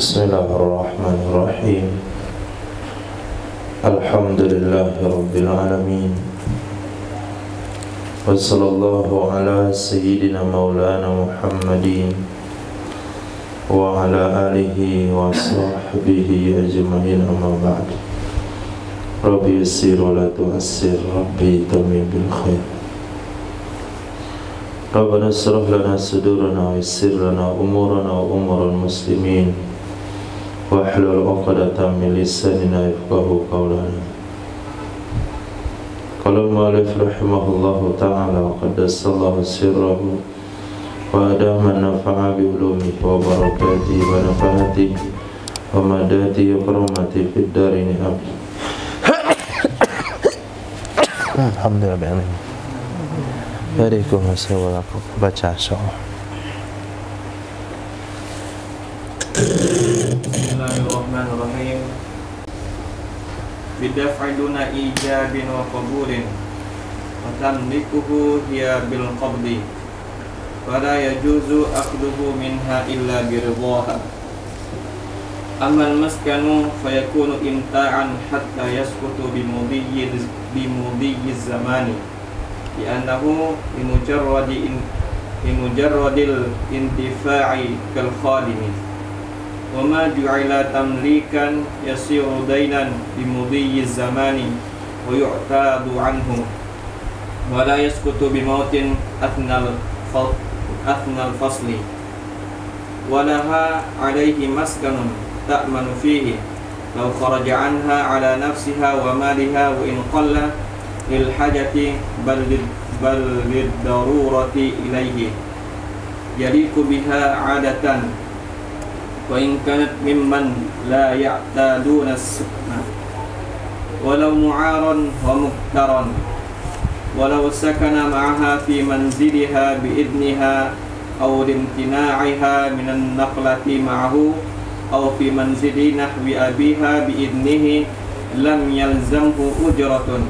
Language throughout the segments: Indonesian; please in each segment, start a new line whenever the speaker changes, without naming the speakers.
Bismillahirrahmanirrahim. Alhamdulillahi rabbil alamin. Wa sallallahu ala sayyidina maulana Muhammadin wa ala alihi wa sahbihi ajma'in, amma ba'd. Rabbi yassir wa la tu'assir, Rabbi tamim bil khair. Rabbana shrah lana sudurana wa yassir lana umurana wa umurul muslimin wahlul 'uqdatam min lisanina yafqahu qawlana. Qala al-mu'allif rahimahullahu ta'ala wa qaddasallahu sirrahu wa adama nafa'a bi ulumihi wa barakatihi wa nafa'atihi wa madatihi wa karamatihi fid darini amin. Alhamdulillah bi'amin. Waalaikumsalam. Baca soal.
Bismillahirrahmanirrahim. Bidaf'i duna ijabin wa qabulin wa tamlikuhu hiya bil qabdi fala yajuzu akhduhu minha illa biridhaha. Amma al-maskanu fayakunu imta'an hatta yasqutu bimudiyyi zamani li'annahu limujarradil intifa'i kal khadimi wa ma ju'ila tamlikan yasiru dainan bimudiyyi zamani wa yu'tadu anhu wa la yasqutu bimautin athnal fasli wa laha alayhi maskanun ta'manu fihi law kharaja anha ala nafsiha wa maliha wa in qalla lil hajati bal lid darurati ilayhi yaliku biha 'adatan wa in kanat mimman la ya'taduna as-sukna walau mu'aran wa muktaran walau sakana ma'aha fi manziliha bi'idniha aw limtina'iha minan naqlati ma'ahu aw fi manzili nahwi abiha bi'idnihi lam yalzamhu ujratun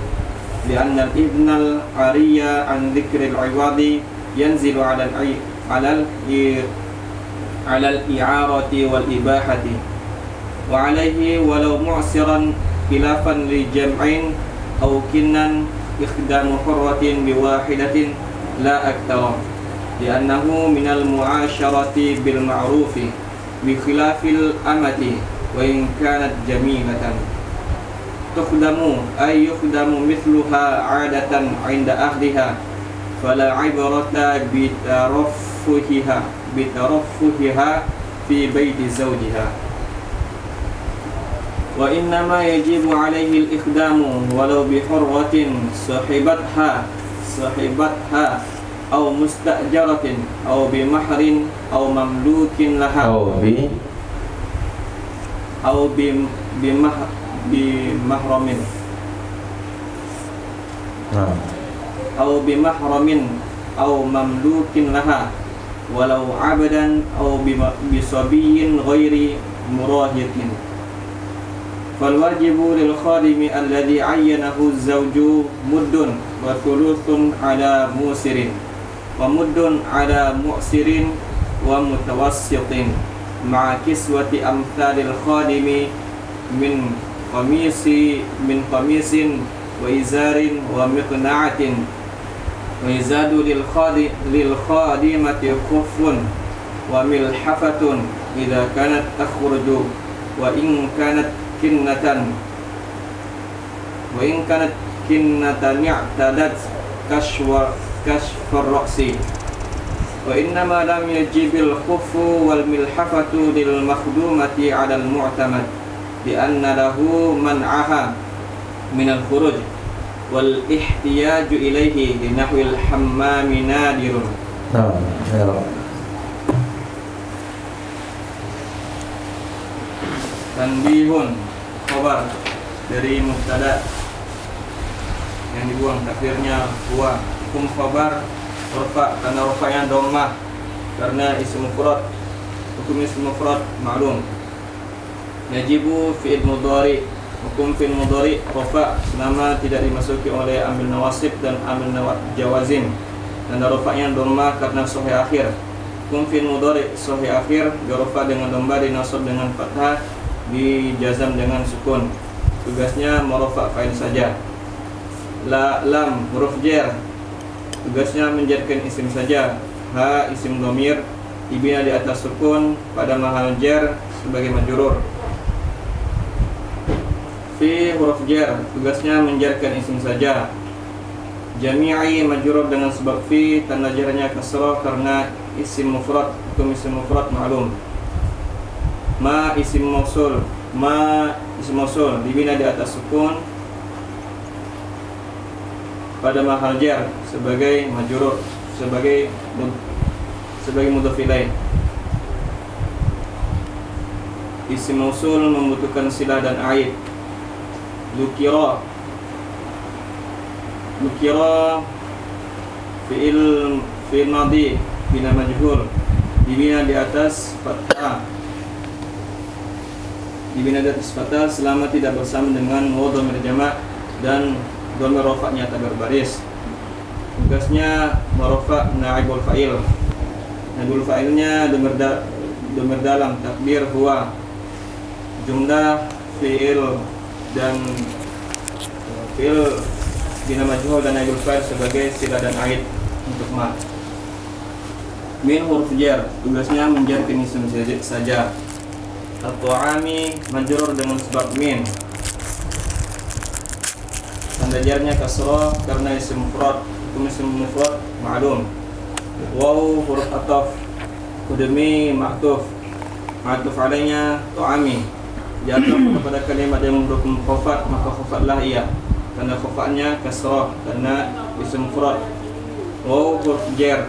li'anna al-ibna al-'ariya an dhikri al-'iwadi yanzilu 'ala al-i'arati wal ibahati wa alayhi walau mu'siran khilafan li jam'in aw kinnan ikhdamu hurratin biwahidatin la akthara li'annahu minal mu'asharati bil ma'rufi bi khilafil amati wa in kanat jamilatan tukhdamu ay yukhdamu mithluha 'adatan 'inda ahliha fala 'ibrata bi taraffuhiha fi baiti zawjiha wa innama yajibu alaihi al-ikhdamu walau bi hurratin sahibatha aw mustajaratin aw bi mahrin aw mamlukin laha aw bi mahramin aw bi mahramin aw mamlukin laha walau abadan aw bisabiyyin ghairi murahiqin fal wajibu lil khadimi alladhi ayyanahu az-zawju muddun wa thuluthun ala musirin wa muddun ala mu'sirin wa mutawassitin ma'a kiswati amthalil khadimi min qamisin wa izarin wa miqna'atin wa izadu lil khadimati khuffun wa milhafatun idza kanat takhruju wa in kanat kinnatan i'tadat kashfar ra'si wa innama lam yajibil khuffu wal milhafatu lil makhdumati 'ala al mu'tamad bi anna lahu man'aha min al khuruj wal ihtiyaju ilaihi li nahwil hammami nadirun. Tanbihun, khabar dari mubtada yang dibuang takdirnya huwa. Hukum khabar rafa, karena rafa'nya dhammah karena ism mufrad. Hukum ism mufrad ma'lum. Yajibu fi'il mudhari, hukum fi'il mudhari rafa selama tidak dimasuki oleh amil nawasib dan amil jawazim, dan rafa'nya dhammah karena sahih akhir. Hukum fi'il mudhari sahih akhir dirofa dengan dhamma, dinasab dengan fathah, dijazam dengan sukun. Tugasnya merofa fa'il saja. Lam huruf jar, tugasnya menjarkan isim saja. Ha isim dhamir, dibina di atas sukun pada mahal jar sebagai majrur. Fi huruf jar, tugasnya menjarkan isim saja. Jami'i majrur dengan sebab fi, tanda jarnya kasrah karena isim mufrad, hukum isim mufrad ma'lum. Ma isim mausul, dibina di atas sukun pada mahal jar sebagai majrur, sebagai mudhaf ilaih. Isim mausul membutuhkan silah dan aid. Dzukira fi'il madhi bina majhul, dibina di atas fathah, selama tidak bersama dengan waw dhamir jamak dan dhamir rafa'nya tak berbaris. Tugasnya merofa naibul fa'il. Naibul fa'ilnya dhamir dalam takdir huwa, jumlah fi'il dan fi'il bina majhul dan naibul fa'il sebagai sila dan aid untuk ma. Min huruf jar, tugasnya menjarkan isim saja. At-ta'ami majrur dengan sebab min, tanda jarnya kasrah karena isim mufrad, hukum isim mufrad ma'lum. Waw huruf ataf, kudemi ma'tuf alainya ta'ami, jatuh kepada kalimat yang berhukum khafat, maka khafatlah ia, tanda khafatnya kasrah karena isim mufrad. Waw huruf jar,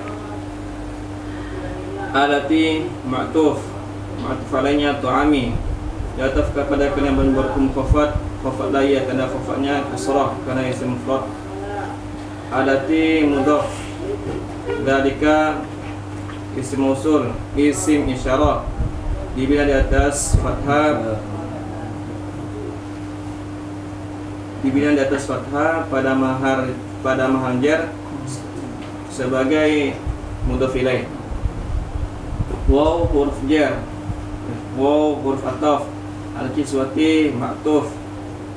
alati ma'tuf alainya ta'ami, jatuh kepada kalimat yang berhukum khafatlah ia, tanda khafatnya kasrah karena isim mufrad. Alati mudhaf, dalika isim mausul, isim isyarah, dibina di atas fathah, pada mahal jar sebagai mudhaf ilaih. Waw huruf jar, waw huruf ataf, al-kiswati ma'tuf,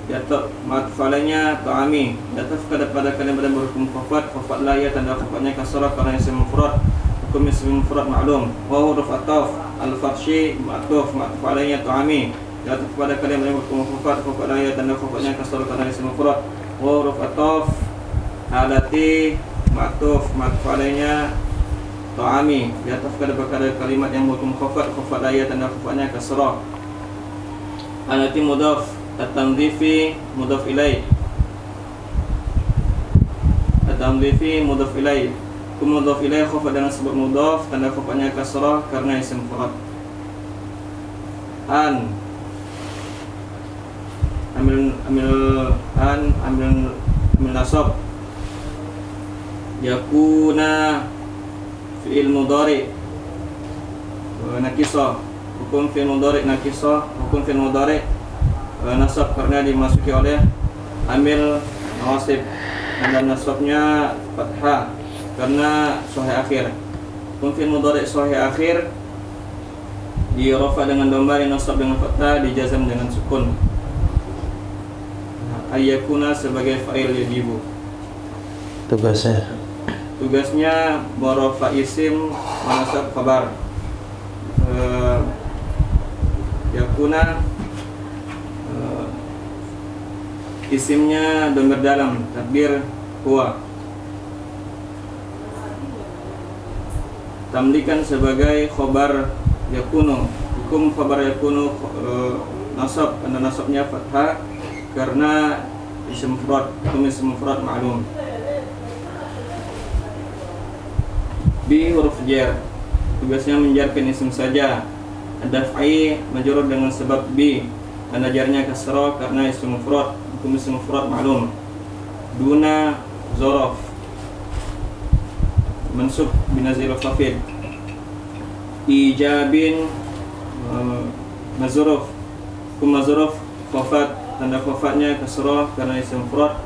jatuh ma'tuf alainya ta'ami, jatuh kepada kalimat yang berhukum khafat la ya, tanda khafatnya kasrah karena isim mufrad, hukum isim mufrad ma'lum. Waw huruf ataf, al-fathshi ma'tuf alainya ta'ami, jatuh kepada kalimat yang berhukum khafat la ya, tanda khafatnya kasrah karena isim mufrad. Waw huruf ataf, alati ma'tuf alainya ta'ami, jatuh kepada kalimat yang berhukum khafat la ya, tanda khafatnya kasrah. Alati mudhaf, at-tanzifi mudhaf ilaih, hukum mudhaf ilaih khafat dengan sebab mudhaf, tanda khafatnya kasrah karena isim mufrad. An amil nasab, yakuna fi'il mudhari nakisah, hukum fi'il mudhari nakisah, hukum fi'il mudhari nasab karena dimasuki oleh amil nawasib, dan nasabnya fathah karena sahih akhir. Hukum fi'il mudhari sahih akhir dirofa dengan dhamma, dinasab dengan fathah, dijazam dengan sukun. Ayyakuna sebagai fa'il yajibu, tugasnya merofa isim, menasab khabar. Yakuna isimnya dhamir dalam takdir huwa, tamlikan sebagai khabar yakunu, hukum khabar yakunu nasab, karena nasabnya fathah karena isim mufrad, hukum isim mufrad ma'lum. Bi huruf jar, tugasnya menjarkan isim saja. Daf'i majrur dengan sebab bi, tanda jarnya kasrah karena isim mufrad, hukum isim mufrad ma'lum. Duna zorof, mansub binazil khafid. Ijabin mazruf, hukum mazruf khafat, tanda khafatnya kasrah karena isim mufrad,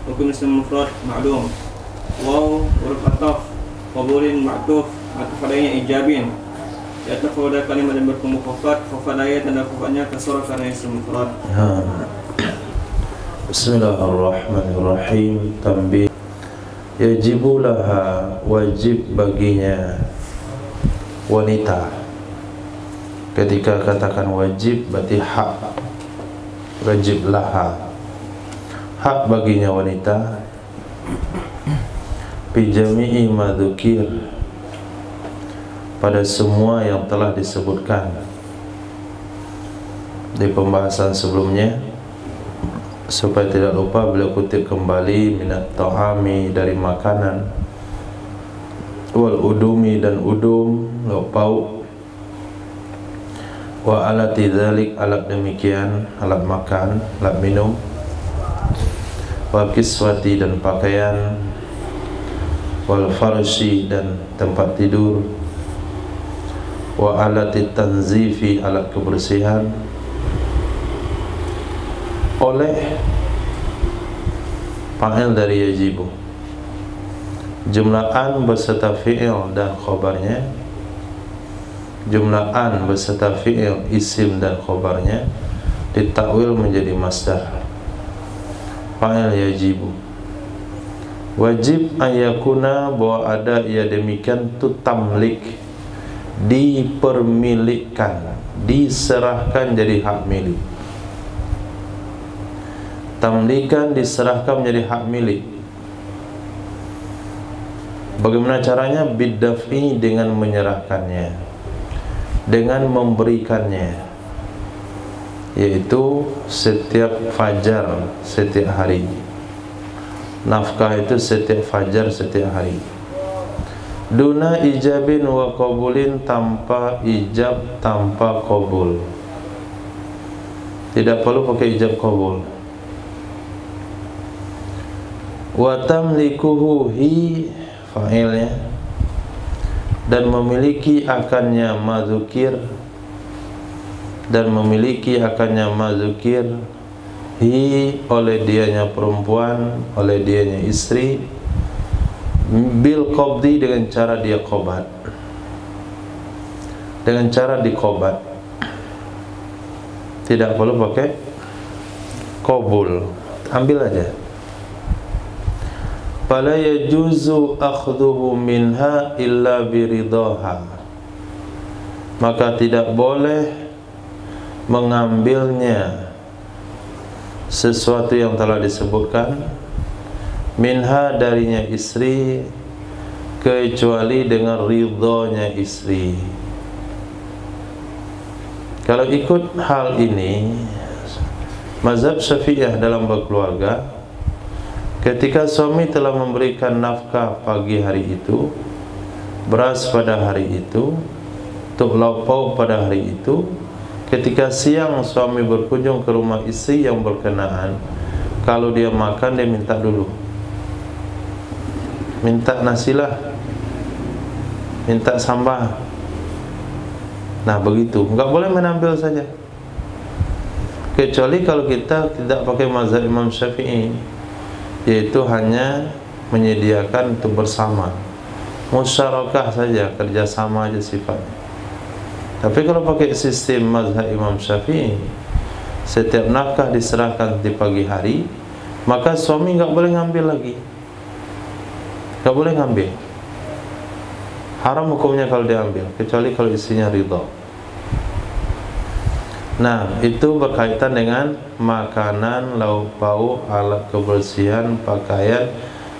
hukum isim mufrad ma'lum. Waw huruf ataf, qabulin ma'tuf maka padanya ijabin. Yaitu kalau ada kalimat yang berkumufafat, fafadaya tanda kufatnya kasar karena isim mufrad.
Bismillahirrahmanirrahim. Tanbih. Yajibu laha, wajib baginya wanita. Ketika katakan wajib berarti hak. Wajib laha, hak baginya wanita. Bijami'i madzukir, pada semua yang telah disebutkan di pembahasan sebelumnya. Supaya tidak lupa, beliau kutip kembali minat ta'ami, dari makanan, wal udumi, dan udum, lauk pauk, wa alati dzalik, alat demikian, alat makan, alat minum, wa kiswati, dan pakaian, wal farshi, dan tempat tidur, wa alati tanzifi, alat kebersihan, oleh fa'il dari yajibu. Jumlah an beserta fi'il dan khobarnya, jumlah an beserta fi'il, isim dan khobarnya ditakwil menjadi masdar fa'il yajibu. Wajib ayakuna, bahwa ada ia demikian, tu tamlik, dipermilikkan, diserahkan jadi hak milik. Tamlikan, diserahkan menjadi hak milik. Bagaimana caranya? Biddafi, dengan menyerahkannya, dengan memberikannya, yaitu setiap fajar, setiap hari. Nafkah itu setiap fajar, setiap hari. Duna ijabin wa qabulin, tanpa ijab, tanpa qabul. Tidak perlu pakai ijab qabul. Wa tamlikuhu, hi fa'ilnya, dan memiliki akannya mazukir, dan memiliki akannya mazukir, hi oleh dianya perempuan, oleh dianya istri, bil qabdi, dengan cara dia qobat, dengan cara dikobat. Tidak perlu pakai qabul, ambil aja. Fala yajuzu akhdhuhu minha illa biridaha, maka tidak boleh mengambilnya sesuatu yang telah disebutkan, minha, darinya istri, kecuali dengan ridhonya istri. Kalau ikut hal ini, mazhab Syafi'iyah dalam berkeluarga, ketika suami telah memberikan nafkah pagi hari itu, beras pada hari itu, untuk lauk pauk pada hari itu, ketika siang suami berkunjung ke rumah istri yang berkenaan, kalau dia makan, dia minta dulu, minta nasilah, minta sambal. Nah begitu, enggak boleh menambil saja, kecuali kalau kita tidak pakai mazhab Imam Syafi'i, yaitu hanya menyediakan untuk bersama, musyarakah saja, kerjasama aja sifatnya. Tapi kalau pakai sistem mazhab Imam Syafi'i, setiap nafkah diserahkan di pagi hari, maka suami enggak boleh ngambil lagi, enggak boleh ngambil. Haram hukumnya kalau diambil, kecuali kalau istrinya ridha. Nah, itu berkaitan dengan makanan, lauk pauk, alat kebersihan, pakaian,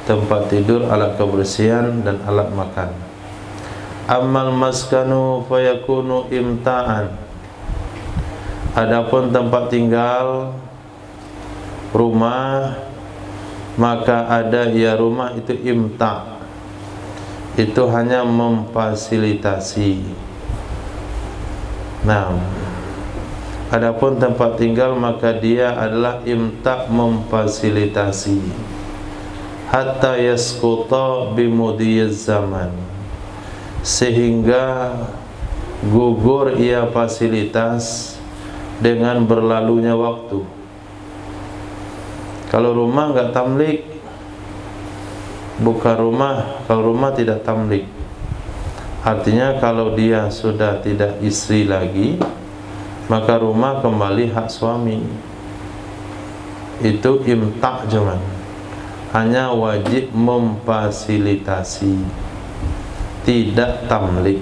tempat tidur, alat kebersihan, dan alat makan. Amal maskanu fayakunu imta'an, adapun tempat tinggal, rumah, maka ada ia rumah itu imta', itu hanya memfasilitasi. Nah, adapun tempat tinggal, maka dia adalah imta', memfasilitasi, hatta yasquta bimudiyaz zaman, sehingga gugur ia fasilitas dengan berlalunya waktu. Kalau rumah enggak tamlik, bukan rumah. Kalau rumah tidak tamlik, Artinya kalau dia sudah tidak istri lagi, maka rumah kembali hak suami. Itu imta' cuman, hanya wajib memfasilitasi, tidak tamlik.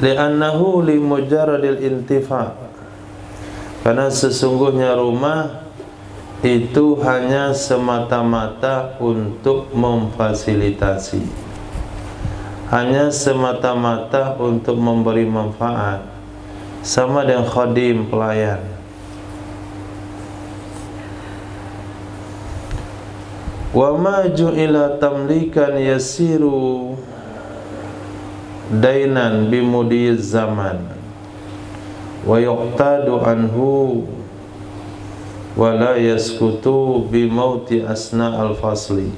Li'annahu li mujarradil intifa', karena sesungguhnya rumah itu hanya semata-mata untuk memfasilitasi, hanya semata-mata untuk memberi manfaat, sama dengan khadim, pelayan. Wa ma ju'ila tamlikan yasiru dainan bimudiyiz zaman wa yuqtadu anhu wa la yaskutu bimauti asna al-fasli.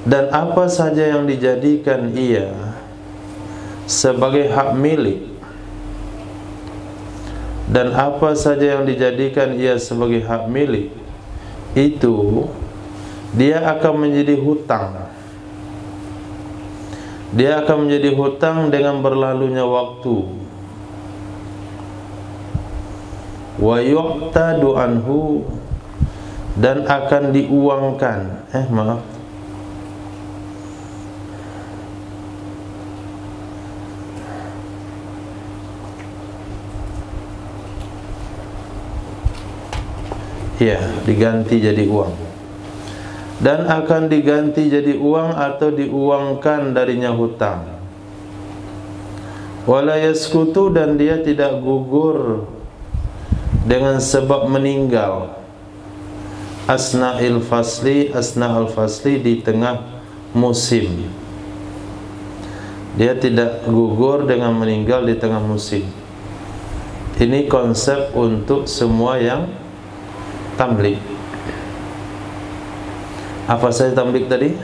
Dan apa saja yang dijadikan ia sebagai hak milik, dan apa saja yang dijadikan ia sebagai hak milik, itu dia akan menjadi hutang. Dia akan menjadi hutang dengan berlalunya waktu. Wa yuqtadu anhu, dan akan diuangkan. Maaf. Ya, diganti jadi uang. Dan akan diganti jadi uang atau diuangkan darinya hutang. Wala yaskutu, dan dia tidak gugur dengan sebab meninggal. Asna al-fasli, di tengah musim. Dia tidak gugur dengan meninggal di tengah musim. Ini konsep untuk semua yang tamlik. Apa saja tamlik tadi?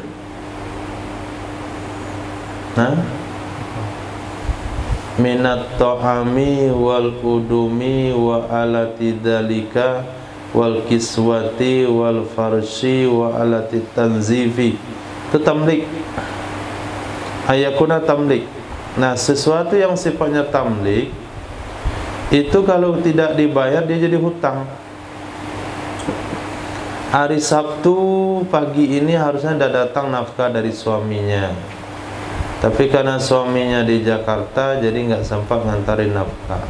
Minat ta'ami wal udumi wa alati dalika wal kiswati wal farshi wa alati tanzifi. Itu tamlik. Ayakuna tamlik. Nah, sesuatu yang sifatnya tamlik itu kalau tidak dibayar dia jadi hutang. Hari Sabtu pagi ini harusnya sudah datang nafkah dari suaminya, tapi karena suaminya di Jakarta jadi nggak sempat ngantarin nafkah.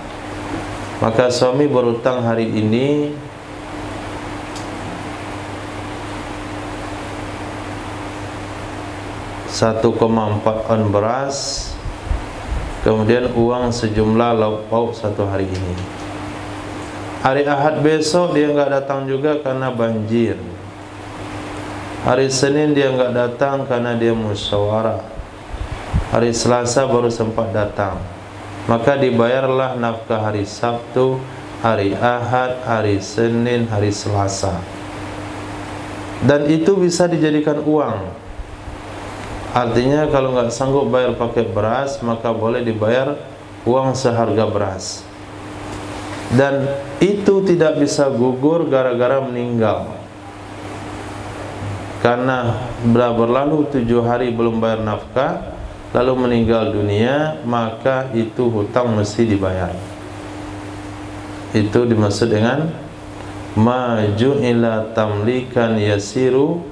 Maka suami berhutang hari ini 1,4 on beras, kemudian uang sejumlah lauk pauk satu hari ini. Hari Ahad besok dia nggak datang juga karena banjir. Hari Senin dia nggak datang karena dia musyawarah. Hari Selasa baru sempat datang. Maka dibayarlah nafkah hari Sabtu, hari Ahad, hari Senin, hari Selasa. Dan itu bisa dijadikan uang. Artinya kalau nggak sanggup bayar pakai beras, maka boleh dibayar uang seharga beras. Dan itu tidak bisa gugur gara-gara meninggal. Karena berlalu 7 hari belum bayar nafkah, lalu meninggal dunia, maka itu hutang mesti dibayar. Itu dimaksud dengan maju ila tamlikan yasiru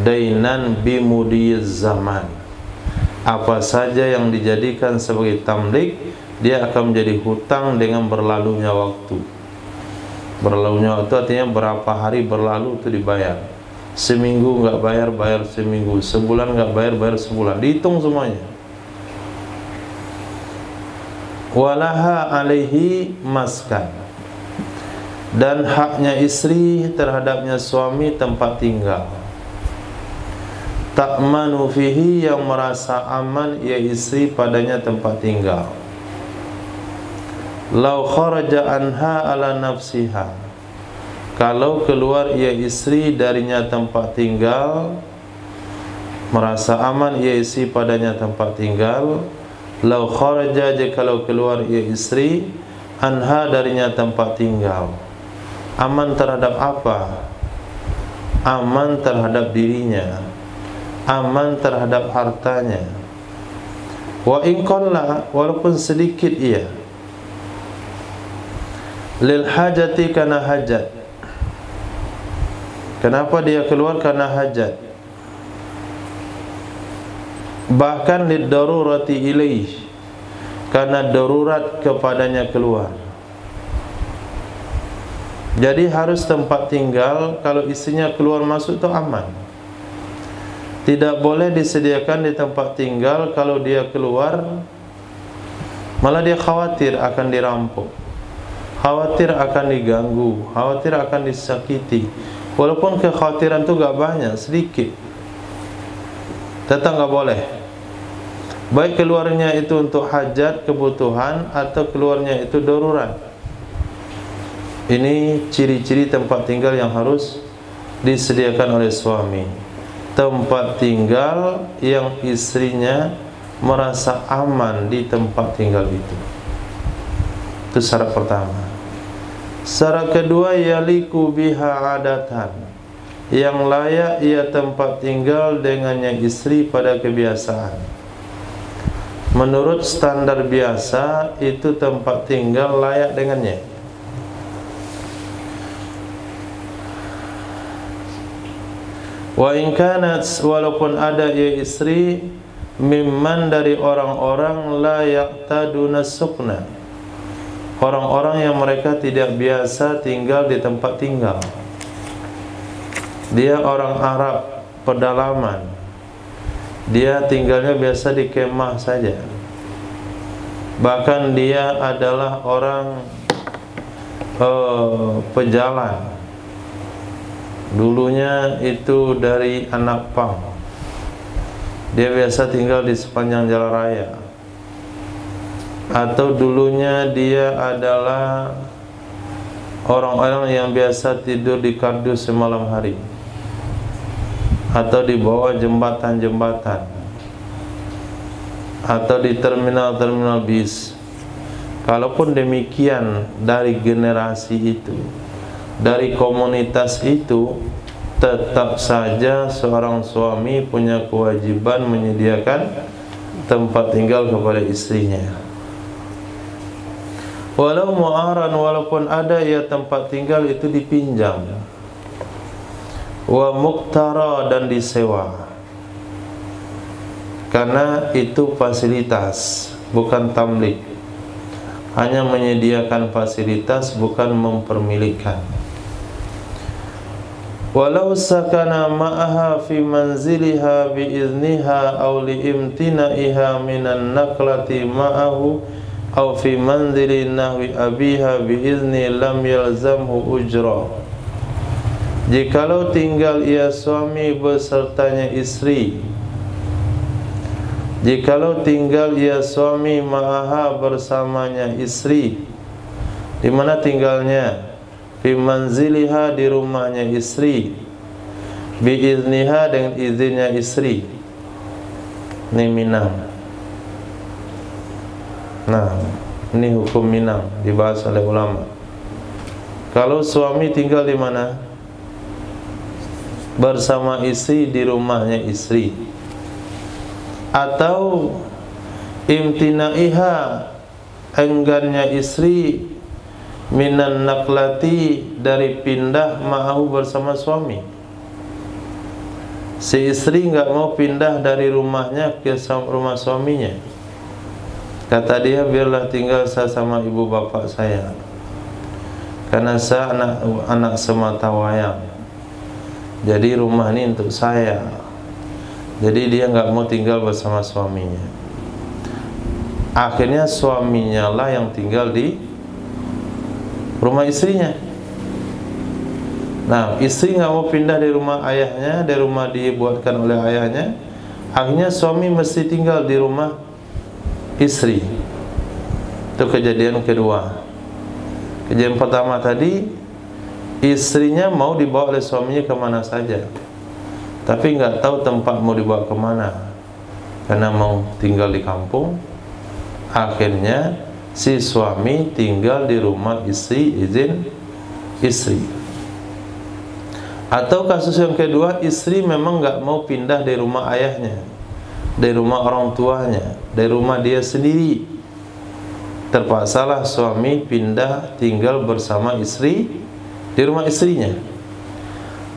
dainan bimudiyiz zaman. Apa saja yang dijadikan sebagai tamlik, dia akan menjadi hutang dengan berlalunya waktu. Berlalunya waktu artinya berapa hari berlalu itu dibayar. Seminggu nggak bayar, bayar seminggu. Sebulan nggak bayar, bayar sebulan. Dihitung semuanya. Walaha alaihi maskan, dan haknya istri terhadapnya suami tempat tinggal. Ta'manu fihi, yang merasa aman ia istri padanya tempat tinggal. Lau kharaja anha ala nafsiha, kalau keluar ia istri darinya tempat tinggal, merasa aman ia istri padanya tempat tinggal. Lau kharaja, kalau keluar ia istri anha darinya tempat tinggal. Aman terhadap apa? Aman terhadap dirinya. aman terhadap hartanya. Wa in qalla, walaupun sedikit ia, lil hajati, karena hajat. Kenapa dia keluar? Karena hajat. Bahkan lid darurati ilaih, karena darurat kepadanya keluar. Jadi harus tempat tinggal, kalau istrinya keluar masuk itu aman. Tidak boleh disediakan di tempat tinggal, kalau dia keluar malah dia khawatir akan dirampok, khawatir akan diganggu, khawatir akan disakiti. Walaupun kekhawatiran itu gak banyak, sedikit, tetap gak boleh. Baik keluarnya itu untuk hajat, kebutuhan, atau keluarnya itu darurat. Ini ciri-ciri tempat tinggal yang harus disediakan oleh suami. Tempat tinggal yang istrinya merasa aman di tempat tinggal itu. Itu syarat pertama. Syarat kedua, yaliku biha adatan, yang layak ia tempat tinggal dengannya istri pada kebiasaan. Menurut standar biasa, itu tempat tinggal layak dengannya. Wa in kanat, walaupun ada ia istri, mimman, dari orang-orang la yaqtaduna sukna, orang-orang yang mereka tidak biasa tinggal di tempat tinggal. Dia orang Arab pedalaman, dia tinggalnya biasa di kemah saja. Bahkan dia adalah orang pejalan. Dulunya itu dari anak pang, dia biasa tinggal di sepanjang jalan raya. Atau dulunya dia adalah orang-orang yang biasa tidur di kardus semalam hari, atau di bawah jembatan-jembatan, atau di terminal-terminal bis. Kalaupun demikian, dari generasi itu, dari komunitas itu, tetap saja seorang suami punya kewajiban menyediakan tempat tinggal kepada istrinya. Walau mu'aran, walaupun ada ya tempat tinggal itu dipinjam. Wa muqtara, dan disewa. Karena itu fasilitas, bukan tamlik. Hanya menyediakan fasilitas, bukan mempermilikkan. Walau sakana ma'aha fi manziliha biizniha aw liimtinaiha minan naqlati ma'ahu aw fi manzili nahwi abiha biizni lam yalzamhu ujra. Jikalau tinggal ia suami besertanya istri, jikalau tinggal ia suami ma'aha bersamanya istri, di mana tinggalnya? Fi manziliha, di rumahnya istri, biizniha, dengan izinnya istri. Ini Minang. Nah, ini hukum Minang dibahas oleh ulama. Kalau suami tinggal di mana? Bersama istri, di rumahnya istri. Atau imtinaiha, enggannya istri, minan naklati, dari pindah ma'ahu, bersama suami. Si istri enggak mau pindah dari rumahnya ke rumah suaminya. Kata dia, biarlah tinggal saya sama ibu bapak saya, karena saya anak semata wayang, jadi rumah ini untuk saya. Jadi dia enggak mau tinggal bersama suaminya. Akhirnya suaminya lah yang tinggal di rumah istrinya. Nah, istri nggak mau pindah dari rumah ayahnya, dari rumah dibuatkan oleh ayahnya. Akhirnya suami mesti tinggal di rumah istri. Itu kejadian kedua. Kejadian pertama tadi, istrinya mau dibawa oleh suaminya kemana saja, tapi nggak tahu tempat mau dibawa kemana, karena mau tinggal di kampung. Akhirnya si suami tinggal di rumah istri, izin istri. Atau kasus yang kedua, istri memang nggak mau pindah dari rumah ayahnya, dari rumah orang tuanya, dari rumah dia sendiri. Terpaksalah suami pindah tinggal bersama istri di rumah istrinya.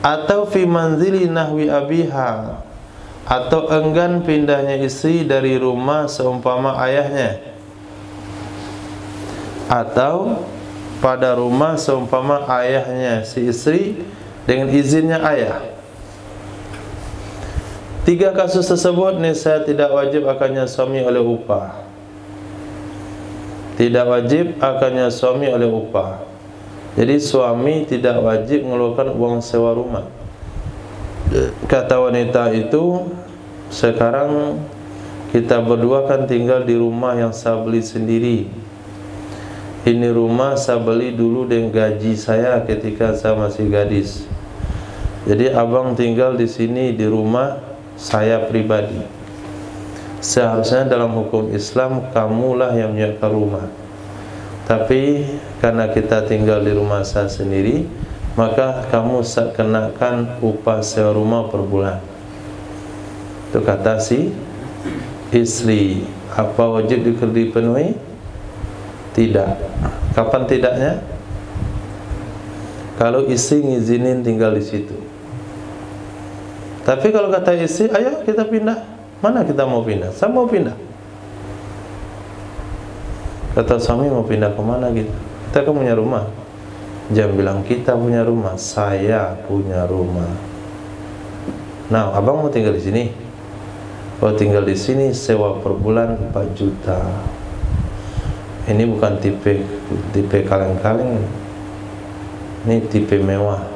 Atau fi manzili nahwi abiha, atau enggan pindahnya istri dari rumah seumpama ayahnya, atau pada rumah seumpama ayahnya si istri dengan izinnya ayah. 3 kasus tersebut niscaya tidak wajib akannya suami oleh upah. Tidak wajib akannya suami oleh upah. Jadi suami tidak wajib mengeluarkan uang sewa rumah. Kata wanita itu, sekarang kita berdua kan tinggal di rumah yang saya beli sendiri. Ini rumah saya beli dulu dengan gaji saya ketika saya masih gadis. Jadi abang tinggal di sini di rumah saya pribadi. Seharusnya dalam hukum Islam kamulah yang menyiapkan rumah. Tapi karena kita tinggal di rumah saya sendiri, maka kamu kenakan upah sewa rumah per bulan. Itu kata si istri. Apa wajib dipenuhi? Tidak. Kapan tidaknya? Kalau istri ngizinin tinggal di situ. Tapi kalau kata istri, ayo kita pindah. Mana kita mau pindah? Saya mau pindah. Kata suami, mau pindah ke mana gitu? Kita kan punya rumah. Jangan bilang kita punya rumah, saya punya rumah. Nah, abang mau tinggal di sini. Kalau tinggal di sini sewa per bulan 4 juta. Ini bukan tipe kaleng-kaleng. Ini tipe mewah.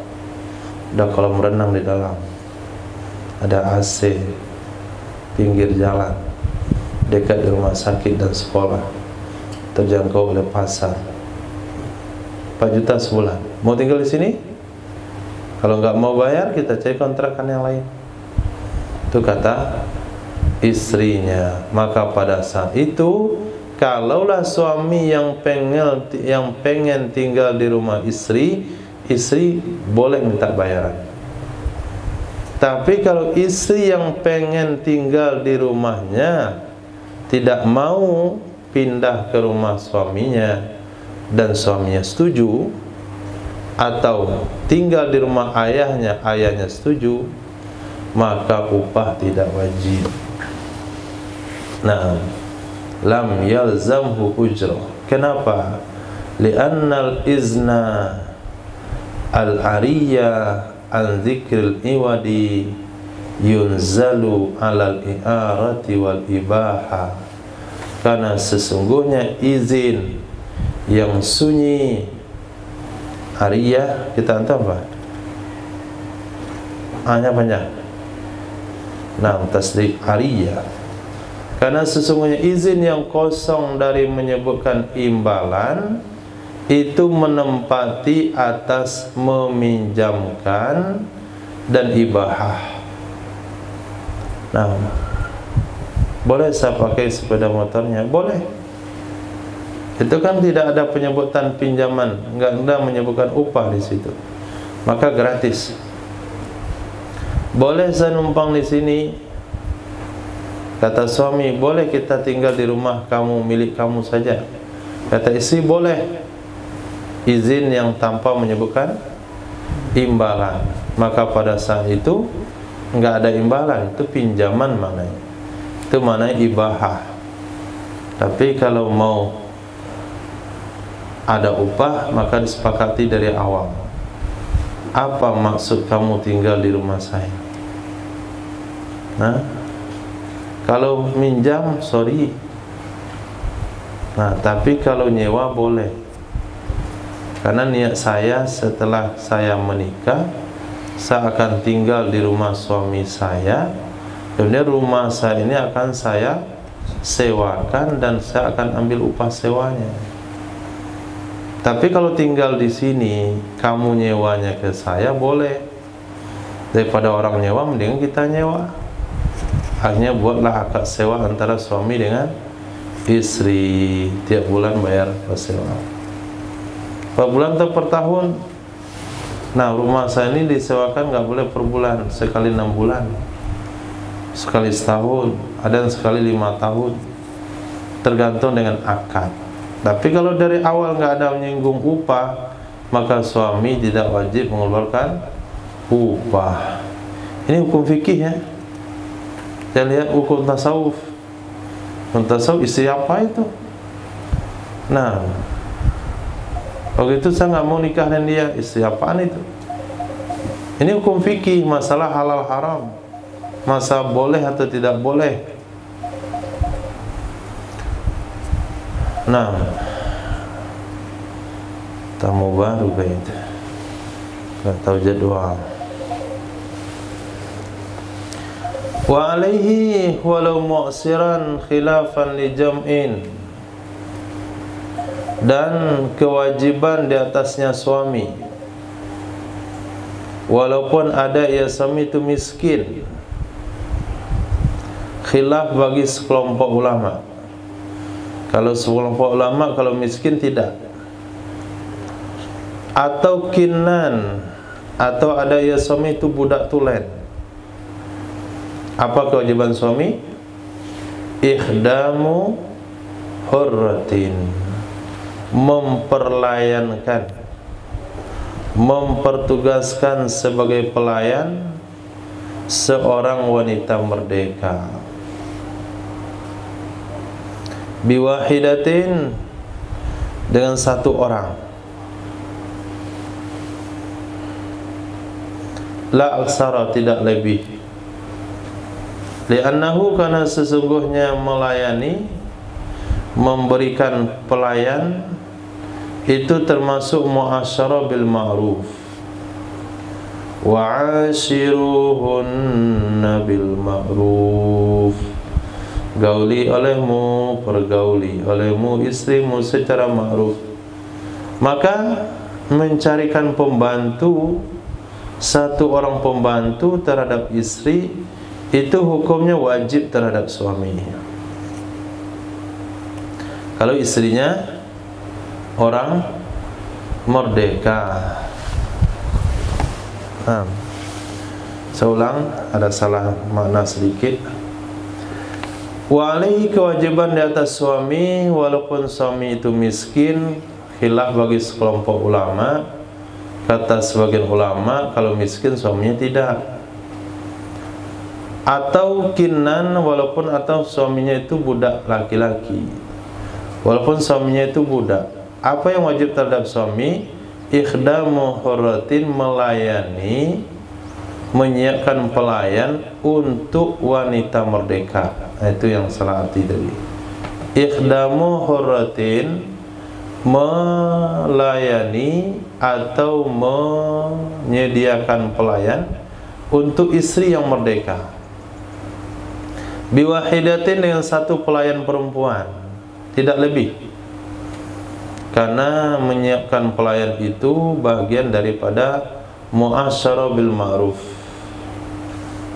Ada kolam renang di dalam. Ada AC, pinggir jalan, dekat di rumah sakit dan sekolah, terjangkau oleh pasar. 4 juta sebulan. Mau tinggal di sini? Kalau nggak mau bayar, kita cari kontrakan yang lain. Itu kata istrinya. Maka pada saat itu, kalaulah suami yang pengen tinggal di rumah istri boleh minta bayaran. Tapi kalau istri yang pengen tinggal di rumahnya tidak mau pindah ke rumah suaminya dan suaminya setuju, atau tinggal di rumah ayahnya setuju, maka upah tidak wajib. Nah, lam yalzamhu ujrah. Kenapa? Li'annal izna al-ariyah an dzikril iwadi yunzalu alal i'arati wal ibaha. Karena sesungguhnya izin yang sunyi, ariyah kita hantar apa? Hanya panjang. Nah, tasdid ariyah. Karena sesungguhnya izin yang kosong dari menyebutkan imbalan itu menempati atas meminjamkan dan ibahah. Nah, boleh saya pakai sepeda motornya? Boleh. Itu kan tidak ada penyebutan pinjaman, enggak ada menyebutkan upah di situ. Maka gratis. Boleh saya numpang di sini? Kata suami, boleh kita tinggal di rumah kamu, milik kamu saja. Kata istri, boleh. Izin yang tanpa menyebutkan imbalan. Maka pada saat itu enggak ada imbalan, itu pinjaman maknanya. Itu maknanya ibahah. Tapi kalau mau ada upah, maka disepakati dari awal. Apa maksud kamu tinggal di rumah saya? Nah, kalau minjam, sorry. Nah, tapi kalau nyewa boleh. Karena niat saya setelah saya menikah, saya akan tinggal di rumah suami saya. Kemudian rumah saya ini akan saya sewakan dan saya akan ambil upah sewanya. Tapi kalau tinggal di sini, kamu nyewanya ke saya boleh. Daripada orang nyewa, mending kita nyewa. Akhirnya buatlah akad sewa antara suami dengan istri. Tiap bulan bayar sewa. Per bulan atau per tahun? Nah, rumah saya ini disewakan nggak boleh per bulan, sekali 6 bulan, sekali setahun, ada yang sekali 5 tahun, tergantung dengan akad. Tapi kalau dari awal nggak ada menyinggung upah, maka suami tidak wajib mengeluarkan upah. Ini hukum fikih ya. Saya lihat hukum tasawuf. Hukum tasawuf istri apa itu? Nah, waktu itu saya nggak mau nikah dengan dia, istri apaan itu? Ini hukum fikih, masalah halal haram, masalah boleh atau tidak boleh. Nah, tamu baru kayaknya, nggak tahu jadwal. Wa alaihi walau mu'siran khilafan li jam'in, dan kewajiban di atasnya suami walaupun ada ia suami itu miskin, khilaf bagi sekelompok ulama. Kalau sekelompok ulama kalau miskin tidak, atau kinan, atau ada ia suami itu budak tulen. Apa kewajiban suami? Ikhdamu hurratin, memperlayankan, mempertugaskan sebagai pelayan seorang wanita merdeka. Biwahidatin, dengan satu orang. La aksara, tidak lebih. Li'annahu, karena sesungguhnya melayani, memberikan pelayan itu termasuk mu'asyarah bil ma'ruf. Wa 'ashiruhunna bil ma'ruf, gauli olehmu, pergauli olehmu istrimu secara ma'ruf. Maka mencarikan pembantu, satu orang pembantu terhadap istri, itu hukumnya wajib terhadap suami. Kalau istrinya orang merdeka. Saya ulang, ada salah makna sedikit. Wa alaihi, kewajiban di atas suami walaupun suami itu miskin, khilaf bagi sekelompok ulama. Kata sebagian ulama, kalau miskin suaminya tidak. Atau kinan, walaupun atau suaminya itu budak laki-laki, walaupun suaminya itu budak. Apa yang wajib terhadap suami? Ikhdamu hurratin, melayani, menyiapkan pelayan untuk wanita merdeka. Nah, itu yang salah arti tadi. Ikhdamu hurratin, melayani atau menyediakan pelayan untuk istri yang merdeka. Biwahidatin, dengan satu pelayan perempuan, tidak lebih. Karena menyiapkan pelayan itu bagian daripada mu'asyarah bil ma'ruf.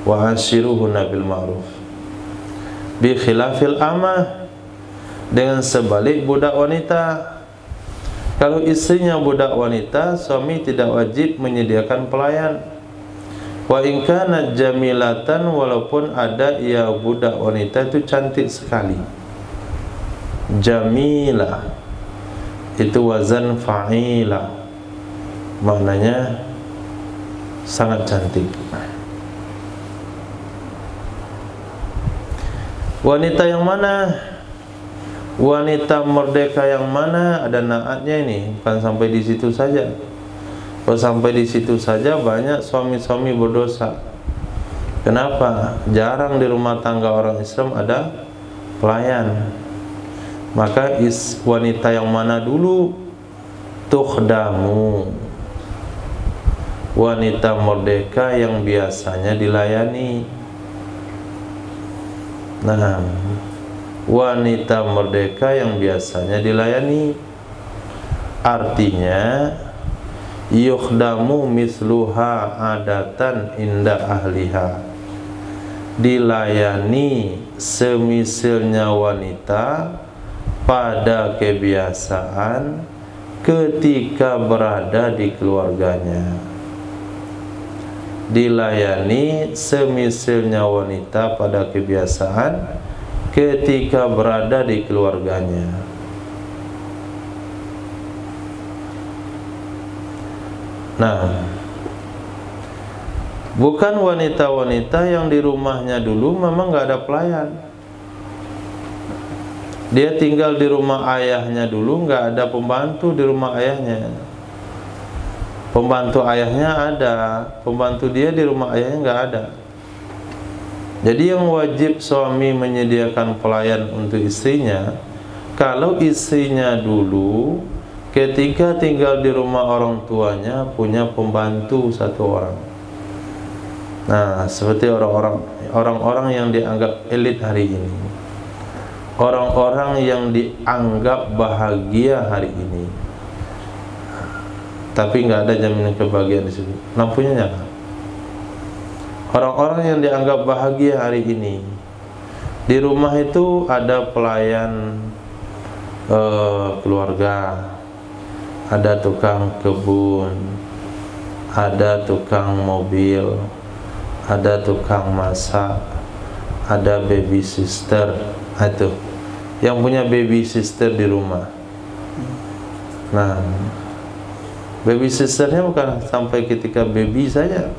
Wa 'ashiruhunna bil ma'ruf. Bi khilafil amah, dengan sebalik budak wanita. Kalau istrinya budak wanita, suami tidak wajib menyediakan pelayan. Wa in kanat jamilatan, walaupun ada ia budak wanita itu cantik sekali. Jamilah itu wazan fa'ila, maknanya sangat cantik. Wanita yang mana? Wanita merdeka yang mana? Ada naatnya ini, bukan sampai di situ saja. Kalau sampai di situ saja banyak suami-suami berdosa. Kenapa? Jarang di rumah tangga orang Islam ada pelayan. Maka wanita yang mana dulu? Tukhdamu, wanita merdeka yang biasanya dilayani. Nah, wanita merdeka yang biasanya dilayani, artinya yukhdamu misluha adatan inda ahliha, dilayani semisalnya wanita pada kebiasaan ketika berada di keluarganya. dilayani semisalnya wanita pada kebiasaan ketika berada di keluarganya. Nah, bukan wanita-wanita yang di rumahnya dulu memang nggak ada pelayan. Dia tinggal di rumah ayahnya dulu, nggak ada pembantu di rumah ayahnya. Pembantu ayahnya ada, pembantu dia di rumah ayahnya nggak ada. Jadi yang wajib suami menyediakan pelayan untuk istrinya, kalau istrinya dulu ketika tinggal di rumah orang tuanya punya pembantu satu orang. Nah, seperti orang-orang yang dianggap elit hari ini, orang-orang yang dianggap bahagia hari ini, tapi nggak ada jaminan kebahagiaan di situ. Lampunya nyala. Orang-orang yang dianggap bahagia hari ini, di rumah itu ada pelayan keluarga, ada tukang kebun, ada tukang mobil, ada tukang masak, ada baby sister. Itu yang punya baby sister di rumah. Nah, baby sisternya bukan sampai ketika baby saja.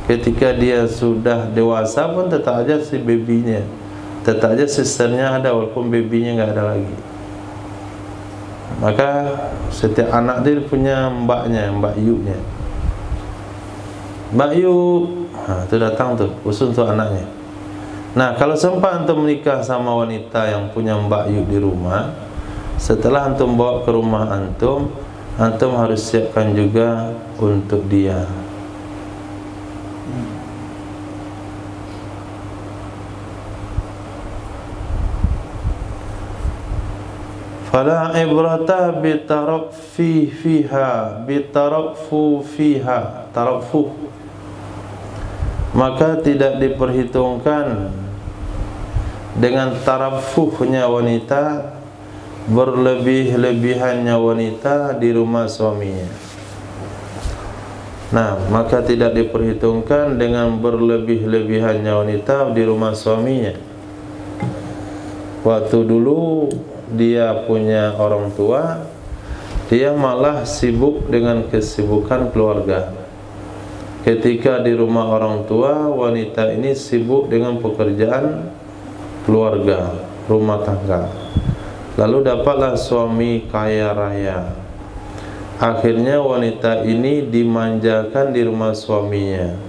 Ketika dia sudah dewasa pun tetap aja si babynya, tetap aja sisternya ada walaupun babynya nggak ada lagi. Maka setiap anak dia punya mbaknya, Mbak Yu-nya. Mbak Yu, itu datang tuh khusus untuk anaknya. Nah, kalau sempat antum menikah sama wanita yang punya Mbak Yu di rumah, setelah antum bawa ke rumah antum harus siapkan juga untuk dia. Fala ibrata bitarafi fiha, bitarafu fiha, tarafu. Maka tidak diperhitungkan dengan tarafuhnya wanita, berlebih-lebihannya wanita di rumah suaminya. Nah, maka tidak diperhitungkan dengan berlebih-lebihannya wanita di rumah suaminya. Waktu dulu dia punya orang tua, dia malah sibuk dengan kesibukan keluarga. Ketika di rumah orang tua, wanita ini sibuk dengan pekerjaan keluarga, rumah tangga. Lalu dapatlah suami kaya raya. Akhirnya wanita ini dimanjakan di rumah suaminya.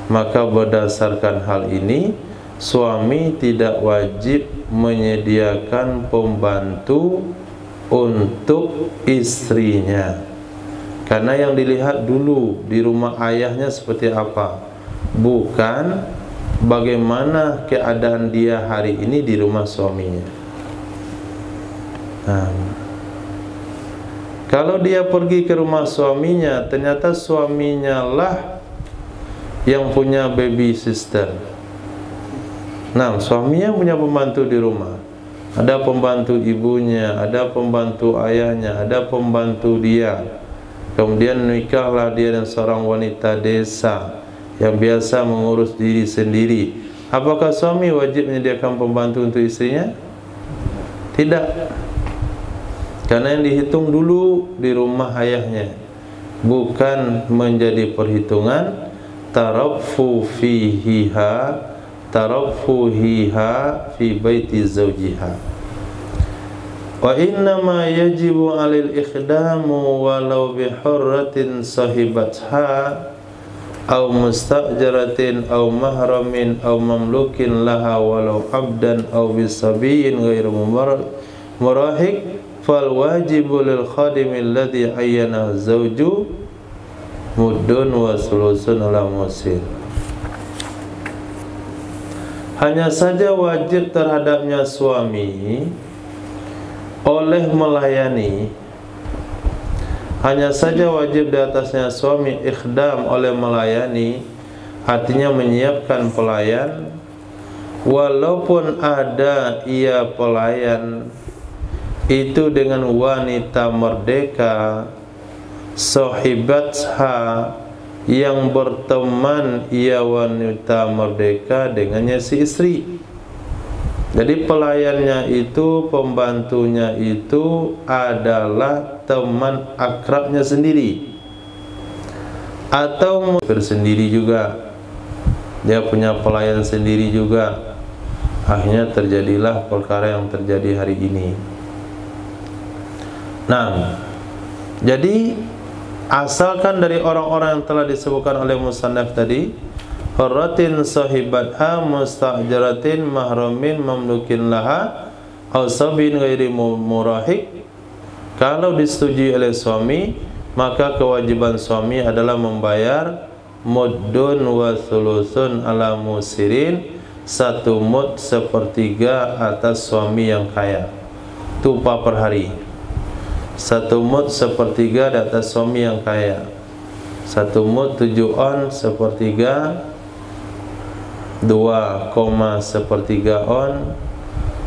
Maka berdasarkan hal ini, suami tidak wajib menyediakan pembantu untuk istrinya. Karena yang dilihat dulu di rumah ayahnya seperti apa, bukan bagaimana keadaan dia hari ini di rumah suaminya. Nah, kalau dia pergi ke rumah suaminya, ternyata suaminya lah yang punya baby sister. Nah, suaminya punya pembantu di rumah. Ada pembantu ibunya, ada pembantu ayahnya, ada pembantu dia. Kemudian nikahlah dia dengan seorang wanita desa yang biasa mengurus diri sendiri. Apakah suami wajib menyediakan pembantu untuk istrinya? Tidak. Karena yang dihitung dulu di rumah ayahnya, bukan menjadi perhitungan tarafu fiha fi baiti zawjiha. Wa innama yajibu 'alil ikhdamu walau bi hurratin sahibatha aw mustajaratin aw mahramin aw mamlukin laha walau abdan aw bisabiyyin ghairu murahiq fal wajibu lil khadimi alladhi ayyana zawju muddun wa sulusun ala musir. Hanya saja wajib terhadapnya suami oleh melayani, hanya saja wajib di atasnya suami ikhdam oleh melayani, artinya menyiapkan pelayan, walaupun ada ia pelayan itu dengan wanita merdeka sahibatha yang berteman ia wanita merdeka dengannya si istri. Jadi pelayannya itu, pembantunya itu adalah teman akrabnya sendiri, atau bersendiri juga, dia punya pelayan sendiri juga. Akhirnya terjadilah perkara yang terjadi hari ini. Nah, jadi asalkan dari orang-orang yang telah disebutkan oleh musannaf tadi, hurratin sahibatha mustajaratin mahramin mamlukin laha aw sabin ghairi murahik. Kalau disetujui oleh suami, maka kewajiban suami adalah membayar muddun wa thuluthun ala musirin, 1 mud 1/3 atas suami yang kaya, itu upah per hari. 1 mud 1/3 di atas suami yang kaya. 1 mud 7 on 1/3, 2,1/3 on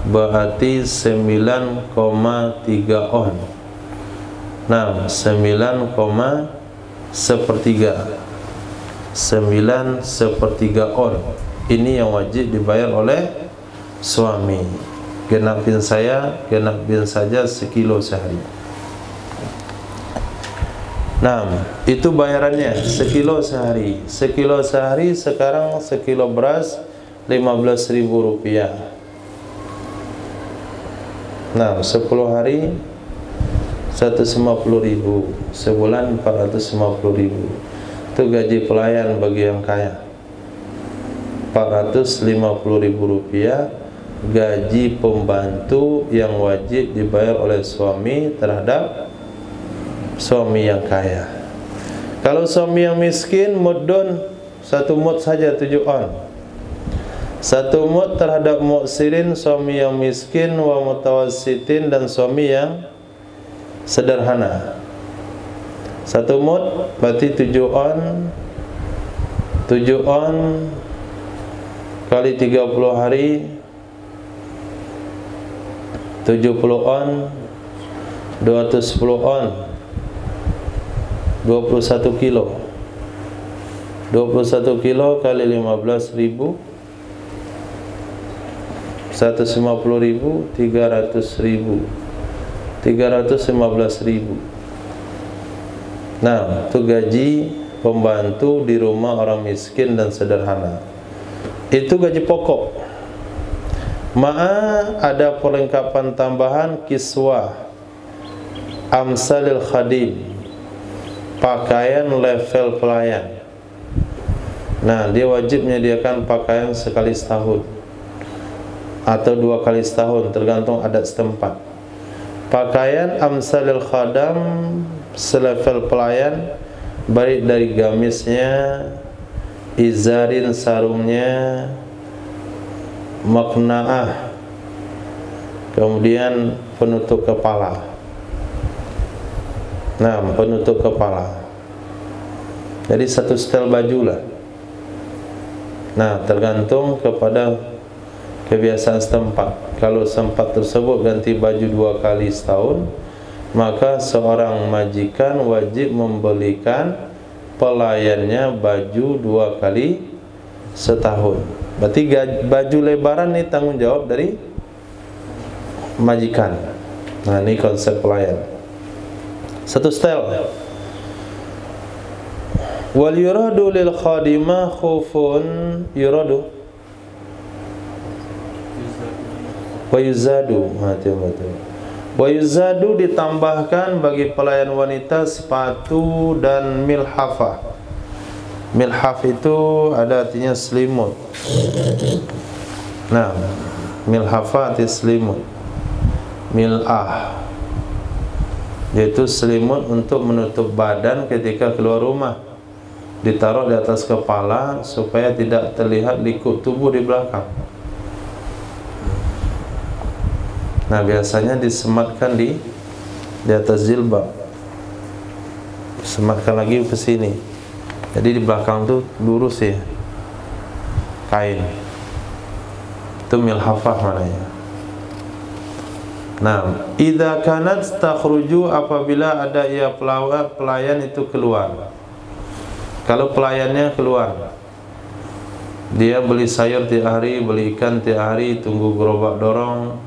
berarti 9,3 on. Nah, 9,1/3 on. Ini yang wajib dibayar oleh suami. Genapin saja 1 kilo sehari. Nah, itu bayarannya 1 kilo sehari. 1 kilo sehari sekarang 1 kilo beras 15.000 rupiah. Nah, 10 hari 150.000, sebulan 450.000. Itu gaji pelayan bagi yang kaya. 450.000 rupiah gaji pembantu yang wajib dibayar oleh suami terhadap suami yang kaya. Kalau suami yang miskin, muddun 1 mud saja 7 on. 1 mud terhadap muksirin, suami yang miskin, wa mutawassitin, dan suami yang sederhana. 1 mud berarti 7 on. 7 on kali 30 hari 70 on, 210 on, 21 kilo. 21 kilo kali 15.000, 150.000, 300.000, 315.000. Nah, itu gaji pembantu di rumah orang miskin dan sederhana. Itu gaji pokok. Ma'a ada perlengkapan tambahan kiswah, amsalil khadim, pakaian level pelayan. Nah, dia wajib menyediakan pakaian sekali setahun atau 2 kali setahun, tergantung adat setempat. Pakaian amsalil khadam, selevel pelayan, baik dari gamisnya, izarin sarungnya, makna'ah, kemudian penutup kepala. Nah, penutup kepala. Jadi 1 setel baju lah. Nah, tergantung kepada kebiasaan setempat. Kalau sempat tersebut ganti baju 2 kali setahun, maka seorang majikan wajib membelikan pelayannya baju 2 kali setahun. Berarti baju lebaran ini tanggung jawab dari majikan. Nah, ini konsep pelayan. 1 setel. Wal yuradu lil khadimah khufun, yuradu wa yuzadu, wa yuzadu, ditambahkan bagi pelayan wanita sepatu dan milhafah. Milhaf itu ada artinya selimut. Nah, milhafah arti selimut. Mil'ah, yaitu selimut untuk menutup badan ketika keluar rumah. Ditaruh di atas kepala supaya tidak terlihat likuk tubuh di belakang. Nah, biasanya disematkan di atas jilbab. Sematkan lagi ke sini. Jadi di belakang tuh lurus ya, kain. Itu milhafah mananya. Nah, idza kanat takhruju, apabila ada ia pelayan itu keluar. Kalau pelayannya keluar, dia beli sayur tiap hari, beli ikan tiap hari, tunggu gerobak dorong,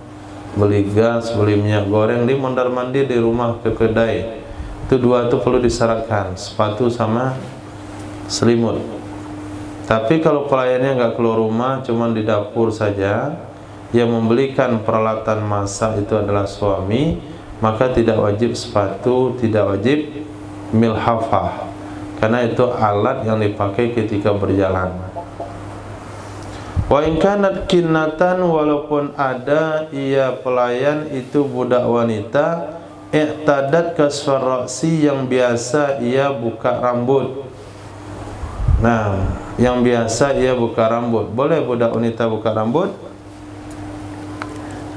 beli gas, beli minyak goreng, dia mondar-mandir di rumah ke kedai. Itu dua itu perlu disyaratkan, sepatu sama selimut. Tapi kalau pelayannya nggak keluar rumah, cuma di dapur saja, yang membelikan peralatan masak itu adalah suami, maka tidak wajib sepatu, tidak wajib milhafah, karena itu alat yang dipakai ketika berjalan. Wa in kanat kinnatan, walaupun ada ia pelayan itu budak wanita, i'tadat kasfarra'si, yang biasa ia buka rambut. Nah, yang biasa ia buka rambut. Boleh budak wanita buka rambut?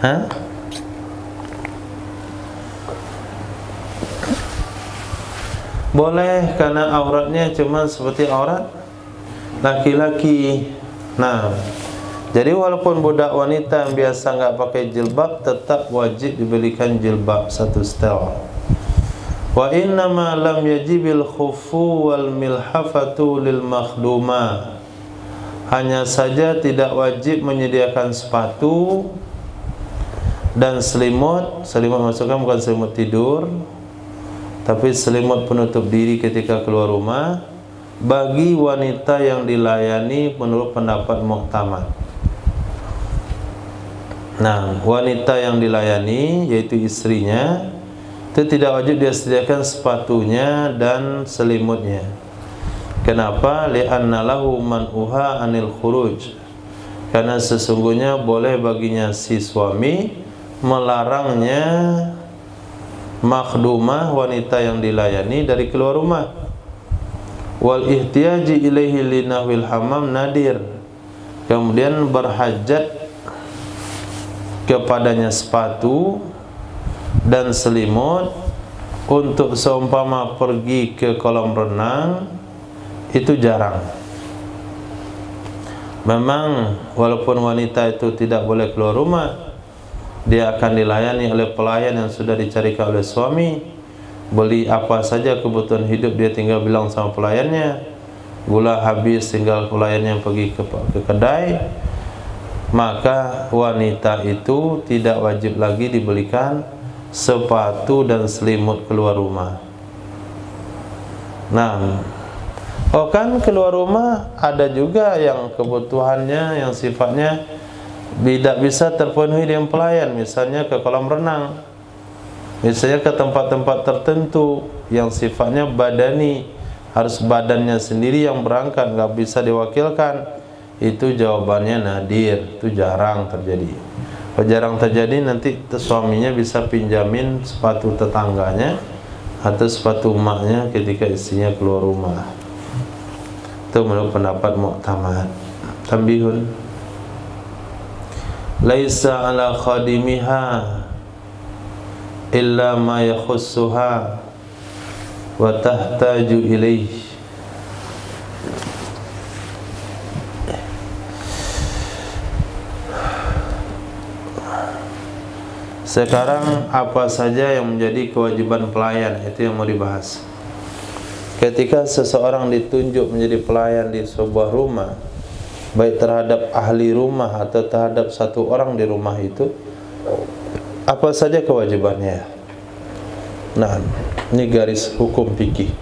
Hah? Boleh, karena auratnya cuma seperti aurat laki-laki. Nah, jadi walaupun budak wanita yang biasa nggak pakai jilbab, tetap wajib dibelikan jilbab satu setel. Wa innama lam yajibil khufu wal milhafatu lil makhduma. Hanya saja tidak wajib menyediakan sepatu dan selimut. Selimut maksudnya bukan selimut tidur, tapi selimut penutup diri ketika keluar rumah bagi wanita yang dilayani menurut pendapat muktamad. Nah, wanita yang dilayani yaitu istrinya itu tidak wajib dia sediakan sepatunya dan selimutnya. Kenapa? Li'anna lahu man'uha anil khuruj. Karena sesungguhnya boleh baginya si suami melarangnya makhdumah, wanita yang dilayani, dari keluar rumah. Wal ihtiyaji ilaihi linahwil hamam nadir. Kemudian berhajat kepadanya sepatu dan selimut untuk seumpama pergi ke kolam renang, itu jarang. Memang walaupun wanita itu tidak boleh keluar rumah, dia akan dilayani oleh pelayan yang sudah dicarikan oleh suami. Beli apa saja kebutuhan hidup dia tinggal bilang sama pelayannya. Gula habis tinggal pelayannya pergi ke kedai. Maka wanita itu tidak wajib lagi dibelikan sepatu dan selimut keluar rumah. Nah, kan keluar rumah ada juga yang kebutuhannya yang sifatnya tidak bisa terpenuhi dengan pelayan, misalnya ke kolam renang, misalnya ke tempat-tempat tertentu yang sifatnya badani, harus badannya sendiri yang berangkat, nggak bisa diwakilkan. Itu jawabannya nadir, itu jarang terjadi. Kalau jarang terjadi, nanti suaminya bisa pinjamin sepatu tetangganya atau sepatu emaknya ketika istrinya keluar rumah. Itu menurut pendapat muktamad. Tambihun, laisa ala khadimiha illa ma yakhussuha wa tahtaju ilaih. Sekarang apa saja yang menjadi kewajiban pelayan, itu yang mau dibahas. Ketika seseorang ditunjuk menjadi pelayan di sebuah rumah, baik terhadap ahli rumah atau terhadap satu orang di rumah itu, apa saja kewajibannya? Nah, ini garis hukum fikih.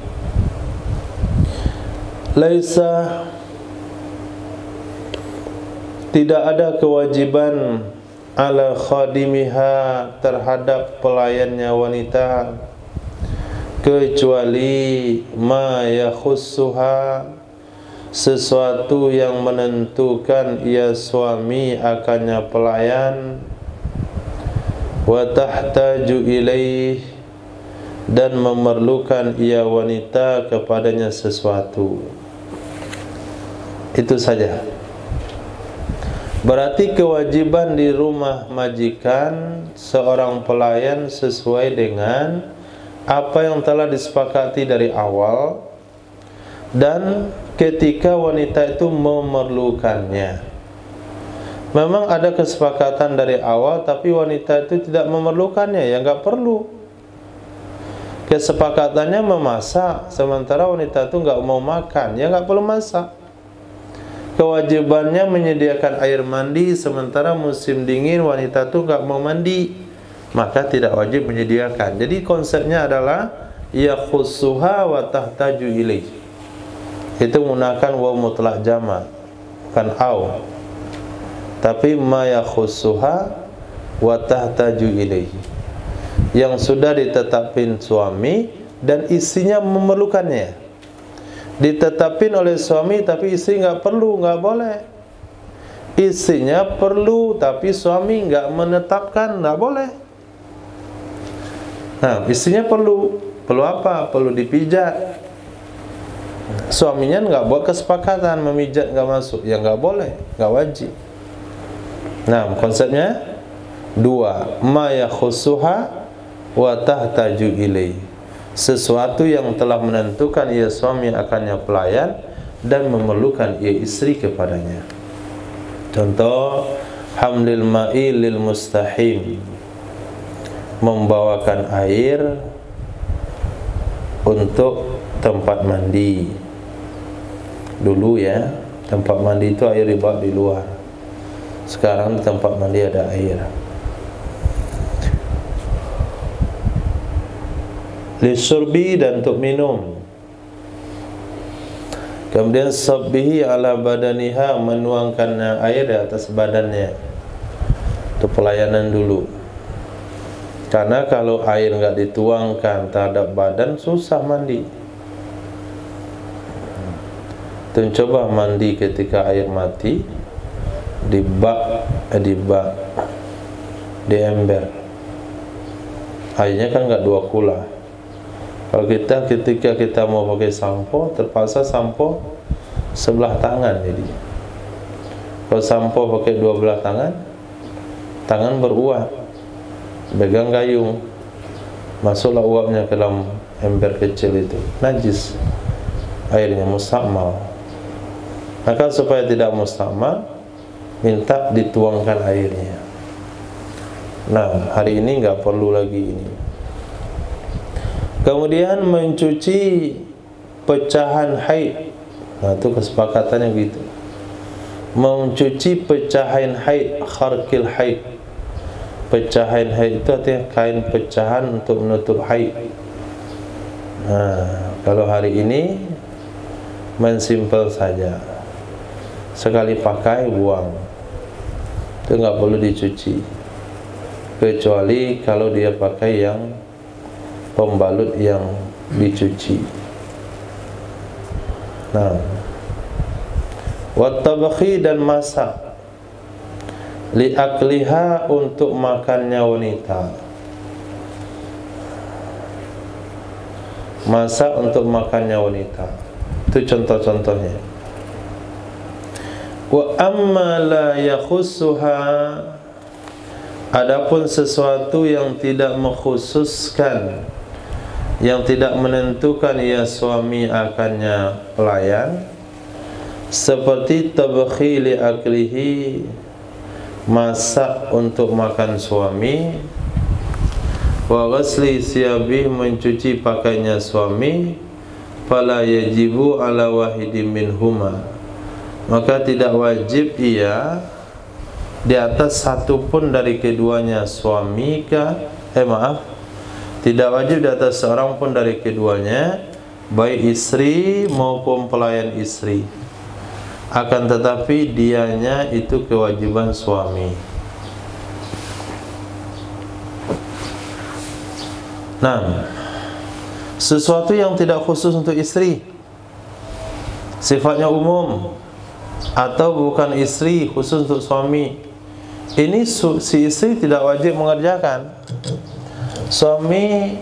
Laisa, tidak ada kewajiban ala khadimiha, terhadap pelayannya wanita, kecuali ma yakhussuha, sesuatu yang menentukan ia suami akannya pelayan, wa tahtaju ilaih, dan memerlukan ia wanita kepadanya sesuatu. Itu saja. Berarti kewajiban di rumah majikan seorang pelayan sesuai dengan apa yang telah disepakati dari awal, dan ketika wanita itu memerlukannya. Memang ada kesepakatan dari awal, tapi wanita itu tidak memerlukannya, ya nggak perlu. Kesepakatannya memasak, sementara wanita itu nggak mau makan, ya nggak perlu masak. Kewajibannya menyediakan air mandi, sementara musim dingin wanita itu nggak mau mandi, maka tidak wajib menyediakan. Jadi konsepnya adalah yakhussuha wa tahtaju ilaih. Itu menggunakan waw mutlaq jama', bukan au. Tapi ma yakhussuha wa tahtaju ilaih, yang sudah ditetapin suami dan istrinya memerlukannya. Ditetapin oleh suami tapi istri nggak perlu, nggak boleh. Istrinya perlu tapi suami nggak menetapkan, nggak boleh. Nah, istrinya perlu apa? Perlu dipijat. Suaminya nggak buat kesepakatan memijat, nggak masuk, ya nggak boleh, nggak wajib. Nah, konsepnya dua, ma yakhussuha wa tahtaju ilaih. Sesuatu yang telah menentukan ia suami akannya pelayan dan memerlukan ia istri kepadanya. Contoh, hamlil ma'i lil mustahim, membawakan air untuk tempat mandi. Dulu ya, tempat mandi itu air dibawa di luar. Sekarang di tempat mandi ada air. Lisurbi, dan untuk minum. Kemudian sabbihi ala badaniha, menuangkan air di atas badannya. Itu pelayanan dulu. Karena kalau air nggak dituangkan terhadap badan, susah mandi. Dan coba mandi ketika air mati di ember. Airnya kan nggak 2 kula. Kalau ketika kita mau pakai sampo, terpaksa sampo sebelah tangan jadi. Kalau sampo pakai 2 belah tangan, tangan beruap. Pegang gayung, masuklah uapnya ke dalam ember kecil itu, najis. Airnya mustakmal. Maka supaya tidak mustakmal, minta dituangkan airnya. Nah, hari ini nggak perlu lagi ini. Kemudian mencuci pecahan haid. Nah, itu kesepakatannya gitu. Mencuci pecahan haid, kharqil haid. Pecahan haid itu artinya kain pecahan untuk menutup haid. Nah, kalau hari ini mensimpel saja. Sekali pakai buang. Itu nggak perlu dicuci. Kecuali kalau dia pakai yang pembalut yang dicuci. Nah, wattabakhi, dan masak. Liakliha, untuk makannya wanita. Masak untuk makannya wanita. Itu contoh-contohnya. Wa amma la yakhussuha, adapun sesuatu yang tidak mengkhususkan, yang tidak menentukan ia suami akannya pelayan, seperti tabakhi li aklihi, masak untuk makan suami, wa ghasli siyabi, mencuci pakaiannya suami, fala yajibu ala wahidin minhuma, maka tidak wajib ia di atas satu pun dari keduanya, tidak wajib di atas seorang pun dari keduanya, baik istri maupun pelayan istri. Akan tetapi dianya itu kewajiban suami. Nah, sesuatu yang tidak khusus untuk istri, sifatnya umum, atau bukan istri, khusus untuk suami, ini si istri tidak wajib mengerjakan. Suami,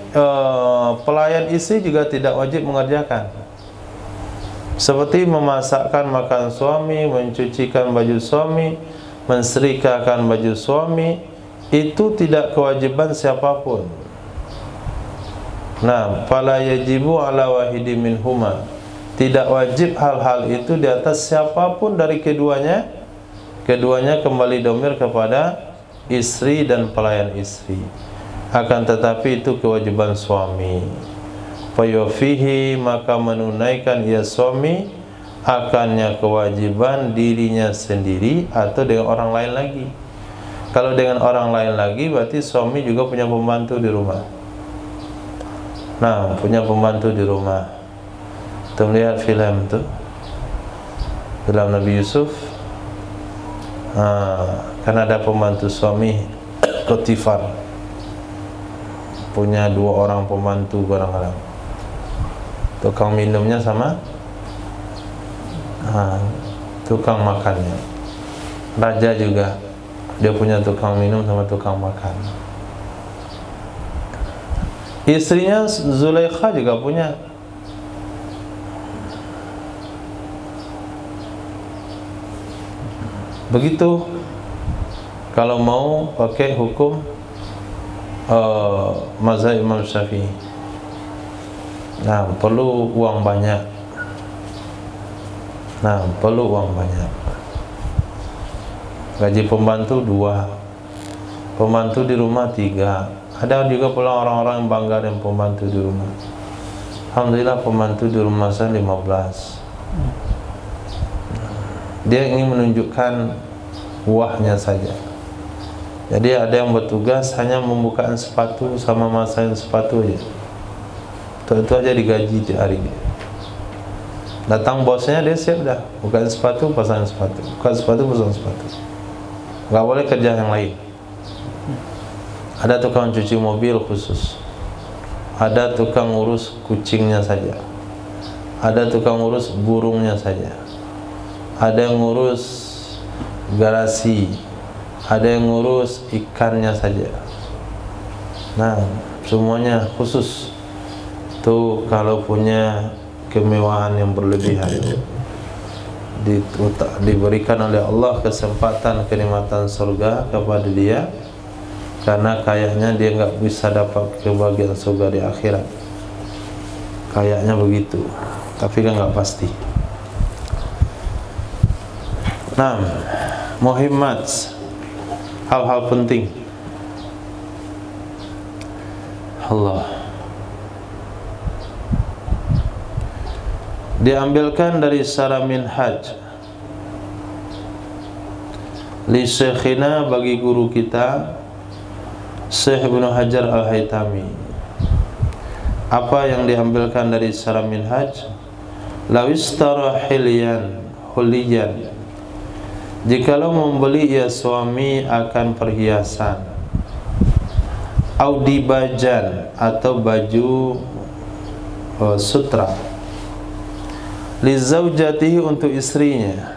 pelayan istri juga tidak wajib mengerjakan. Seperti memasakkan makan suami, mencucikan baju suami, menserikakan baju suami, itu tidak kewajiban siapapun. Nah, fala yajibu ala wahidi minhuma, tidak wajib hal-hal itu di atas siapapun dari keduanya. Keduanya kembali domir kepada istri dan pelayan istri. Akan tetapi itu kewajiban suami. Fayufihi, maka menunaikan ia suami akannya kewajiban dirinya sendiri atau dengan orang lain lagi. Kalau dengan orang lain lagi berarti suami juga punya pembantu di rumah. Nah, punya pembantu di rumah. Tuh lihat film tuh, film Nabi Yusuf. Kan ada pembantu suami Kotifar, punya 2 orang pembantu kadang-kadang. Tukang minumnya sama tukang makannya. Raja juga dia punya tukang minum sama tukang makan. Istrinya Zulaikha juga punya. Begitu kalau mau pakai hukum mazhab Imam Syafi'i. Nah, perlu uang banyak. Gaji pembantu 2, pembantu di rumah 3. Ada juga pula orang-orang yang bangga dengan pembantu di rumah. Alhamdulillah pembantu di rumah saya 15. Dia ingin menunjukkan wahnya saja. Jadi ada yang bertugas hanya membukakan sepatu sama masain sepatu aja. Itu aja digaji di hari ini. Datang bosnya dia siap dah, bukain sepatu, pasang sepatu, buka sepatu, pasang sepatu. Gak boleh kerja yang lain. Ada tukang cuci mobil khusus, ada tukang urus kucingnya saja, ada tukang urus burungnya saja, ada yang ngurus garasi, ada yang ngurus ikannya saja. Nah, semuanya khusus. Tuh kalau punya kemewahan yang berlebihan, diberikan oleh Allah kesempatan kenikmatan surga kepada dia, karena kayaknya dia nggak bisa dapat kebahagiaan surga di akhirat. Kayaknya begitu, tapi kan nggak pasti. Nah, muhimmat, hal-hal penting. Allah diambilkan dari Syarah Minhaj li syekhina, bagi guru kita Syekh Ibnu Hajar Al-Haytami. Apa yang diambilkan dari Syarah Minhaj? Lawistara hilyan huliyan, jikalau membeli ia suami akan perhiasan, audibajan atau baju sutra, lizaujatihi untuk istrinya,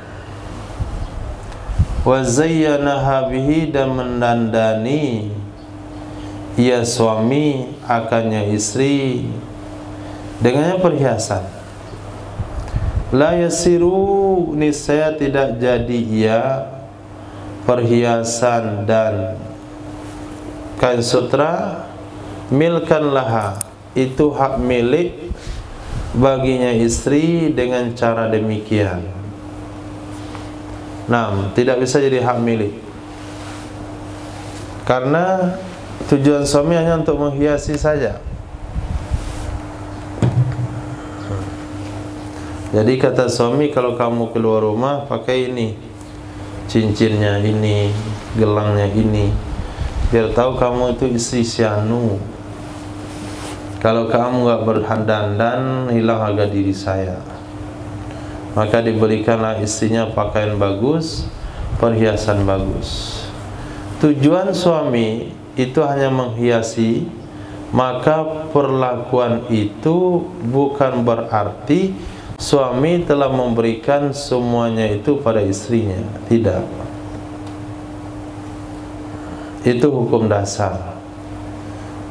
wa zayyanaha bihi, dan mendandani ia suami akannya istri dengannya perhiasan, la yasiru, niscaya tidak jadi ia perhiasan dan kain sutra milkan laha, itu hak milik baginya istri dengan cara demikian. Nah, tidak bisa jadi hak milik, karena tujuan suami hanya untuk menghiasi saja. Jadi kata suami, kalau kamu keluar rumah pakai ini, cincinnya ini, gelangnya ini, biar tahu kamu itu istri sianu. Kalau kamu nggak berdandan, hilang harga diri saya. Maka diberikanlah istrinya pakaian bagus, perhiasan bagus. Tujuan suami itu hanya menghiasi, maka perlakuan itu bukan berarti suami telah memberikan semuanya itu pada istrinya. Tidak. Itu hukum dasar.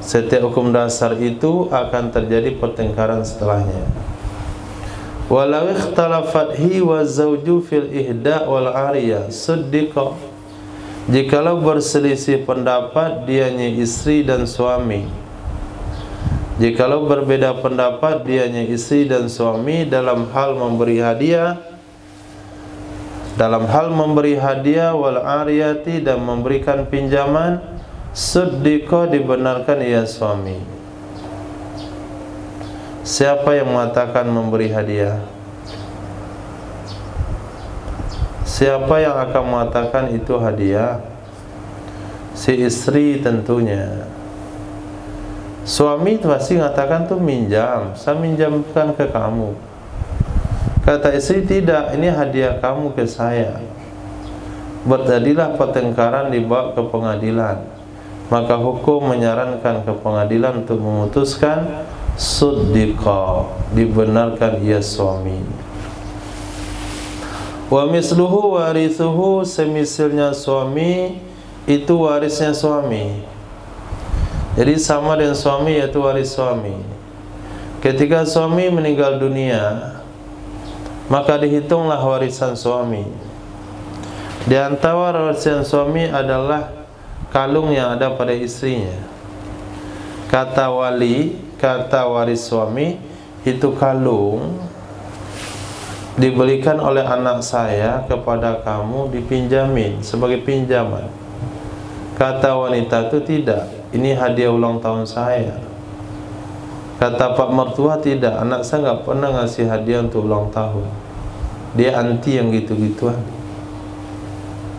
Setiap hukum dasar itu akan terjadi pertengkaran setelahnya. Walau ikhtalafat hi wa zawju fil ihda wal ariyah suddiqa, jikalau berselisih pendapat dianya istri dan suami, jikalau berbeda pendapat dianya istri dan suami dalam hal memberi hadiah, wal ariyati, dan memberikan pinjaman, suddiqa, dibenarkan ia suami. Siapa yang mengatakan memberi hadiah? Siapa yang akan mengatakan itu hadiah? Si istri tentunya. Suami pasti mengatakan tuh minjam, saya minjamkan ke kamu. Kata istri, tidak, ini hadiah kamu ke saya. Berjadilah pertengkaran, dibawa ke pengadilan. Maka hukum menyarankan ke pengadilan untuk memutuskan suddiqa, dibenarkan ia suami. Wa misluhu warithuhu, semisalnya suami itu warisnya suami. Jadi sama dengan suami, yaitu waris suami. Ketika suami meninggal dunia, maka dihitunglah warisan suami. Di antara warisan suami adalah kalung yang ada pada istrinya. Kata wali, kata waris suami, itu kalung dibelikan oleh anak saya kepada kamu, dipinjamin sebagai pinjaman. Kata wanita itu tidak, ini hadiah ulang tahun saya. Kata pak mertua, tidak, anak saya nggak pernah ngasih hadiah untuk ulang tahun. Dia anti yang gitu-gituan.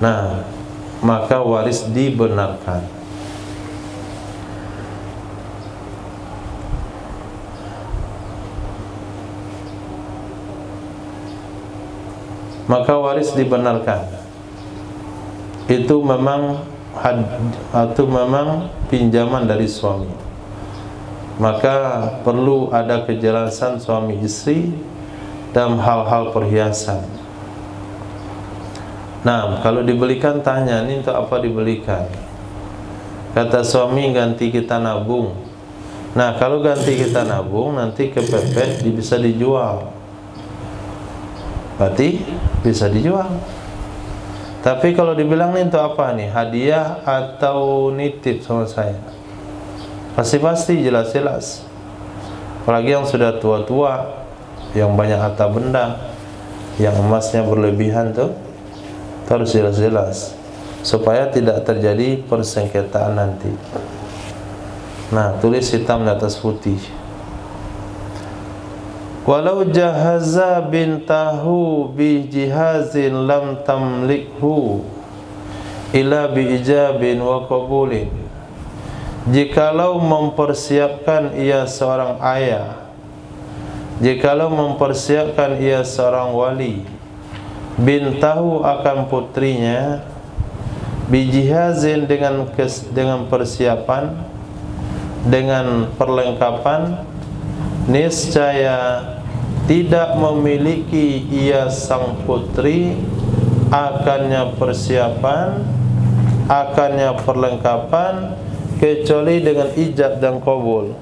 Nah, maka waris dibenarkan. Maka waris dibenarkan. Itu memang pinjaman dari suami. Maka perlu ada kejelasan suami istri dalam hal-hal perhiasan. Nah, kalau dibelikan tanya, ini untuk apa dibelikan? Kata suami, ganti kita nabung. Nah, kalau ganti kita nabung, nanti kepepet bisa dijual. Berarti bisa dijual. Tapi kalau dibilang ini untuk apa nih? Hadiah atau nitip sama saya? Pasti jelas-jelas. Apalagi yang sudah tua-tua, yang banyak harta benda, yang emasnya berlebihan tuh, harus jelas-jelas supaya tidak terjadi persengketaan nanti. Nah, tulis hitam di atas putih. Walau jahaza bintahu bi jihazin lam tamlikhu ila bi ijabin wa qabulin. Jikalau mempersiapkan ia seorang ayah, jikalau mempersiapkan ia seorang wali, bintahu akan putrinya, bijihazin dengan persiapan, dengan perlengkapan, niscaya tidak memiliki ia sang putri akannya persiapan, akannya perlengkapan, kecuali dengan ijab dan qabul.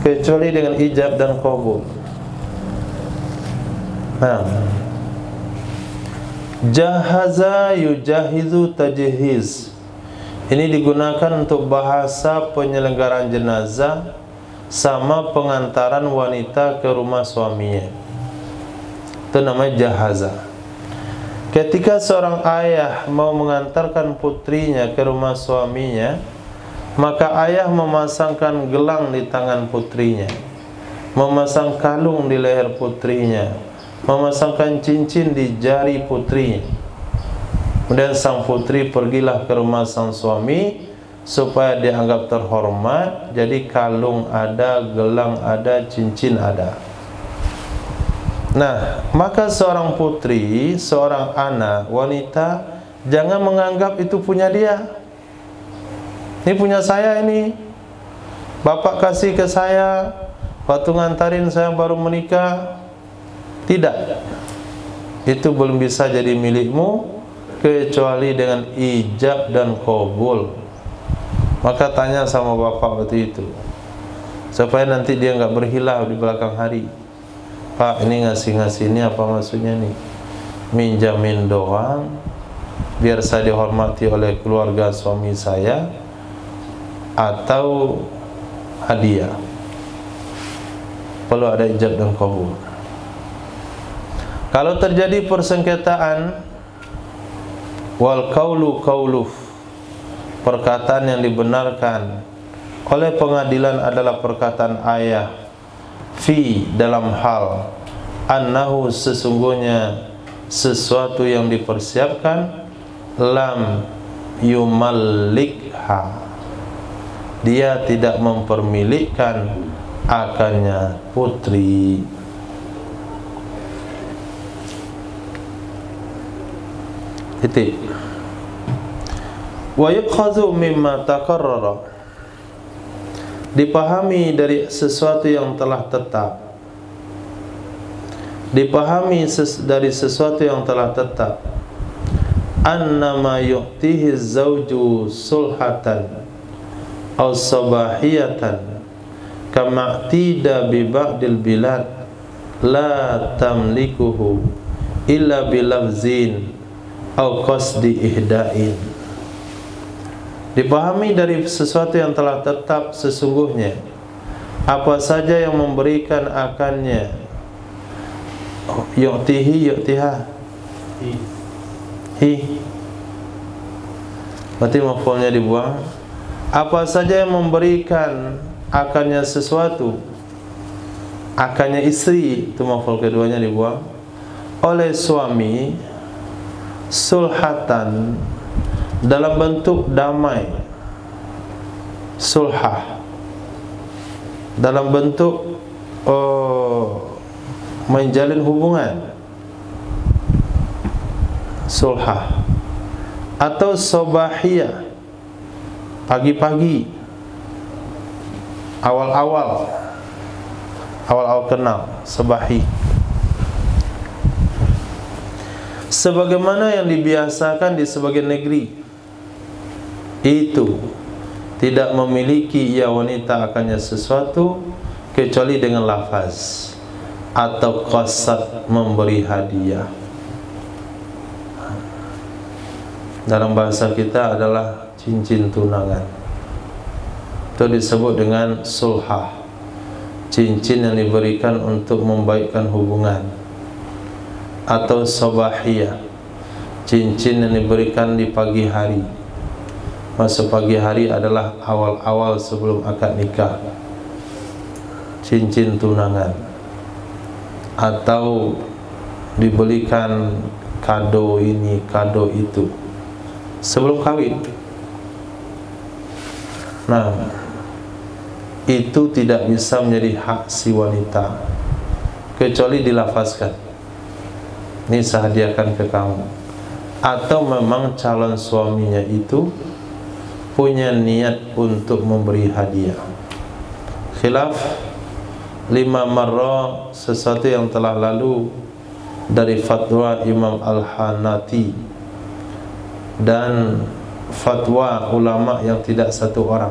Kecuali dengan ijab dan qabul. Nah, jahaza yujahizu tajhiz. Ini digunakan untuk bahasa penyelenggaraan jenazah sama pengantaran wanita ke rumah suaminya. Itu namanya jahaza. Ketika seorang ayah mau mengantarkan putrinya ke rumah suaminya, maka ayah memasangkan gelang di tangan putrinya, memasang kalung di leher putrinya, memasangkan cincin di jari putrinya. Kemudian sang putri pergilah ke rumah sang suami supaya dianggap terhormat. Jadi kalung ada, gelang ada, cincin ada. Nah, maka seorang putri, seorang anak, wanita, jangan menganggap itu punya dia. Ini punya saya ini. Bapak kasih ke saya waktu ngantarin saya baru menikah. Tidak. Itu belum bisa jadi milikmu kecuali dengan ijab dan qabul. Maka tanya sama bapak waktu itu, supaya nanti dia nggak berhilah di belakang hari. Pak, ini ngasih-ngasih ini apa maksudnya nih? Minjamin doang biar saya dihormati oleh keluarga suami saya, atau hadiah? Perlu ada ijab dan qabul. Kalau terjadi persengketaan, wal qaulu qauluf, perkataan yang dibenarkan oleh pengadilan adalah perkataan ayah fi dalam hal annahu sesungguhnya sesuatu yang dipersiapkan lam yumallikha dia tidak mempermilikkan akannya putri. Titik. Wa yukhadhu mimma taqarrara dipahami dari sesuatu yang telah tetap. Dipahami dari sesuatu yang telah tetap. Annama yu'tihi az-zawju sulhatan aw sabahiyatan kama tida bi ba'dil bilad la tamlikuhu illa bilafzin aw qasdi ihda'in. Dipahami dari sesuatu yang telah tetap sesungguhnya apa saja yang memberikan akannya yu'tihi yu'tiha hi berarti maf'ulnya dibuang. Apa saja yang memberikan akannya sesuatu, akannya istri, itu maf'ul keduanya dibuang, oleh suami sulhatan dalam bentuk damai, sulhah dalam bentuk menjalin hubungan, sulhah, atau sobahiyah pagi-pagi, awal-awal kenal, sobahi. Sebagaimana yang dibiasakan di sebagian negeri, itu tidak memiliki ia wanita akannya sesuatu kecuali dengan lafaz atau qasad memberi hadiah. Dalam bahasa kita adalah cincin tunangan. Itu disebut dengan sulhah, cincin yang diberikan untuk membaikkan hubungan. Atau sobahiyah, cincin yang diberikan di pagi hari. Masa pagi hari adalah awal-awal sebelum akad nikah, cincin tunangan. Atau dibelikan kado ini, kado itu sebelum kawin. Nah, itu tidak bisa menjadi hak si wanita kecuali dilafazkan, ini saya hadiahkan ke kamu, atau memang calon suaminya itu punya niat untuk memberi hadiah. Khilaf 5 marrah sesuatu yang telah lalu dari fatwa Imam Al-Hanati dan fatwa ulama yang tidak satu orang.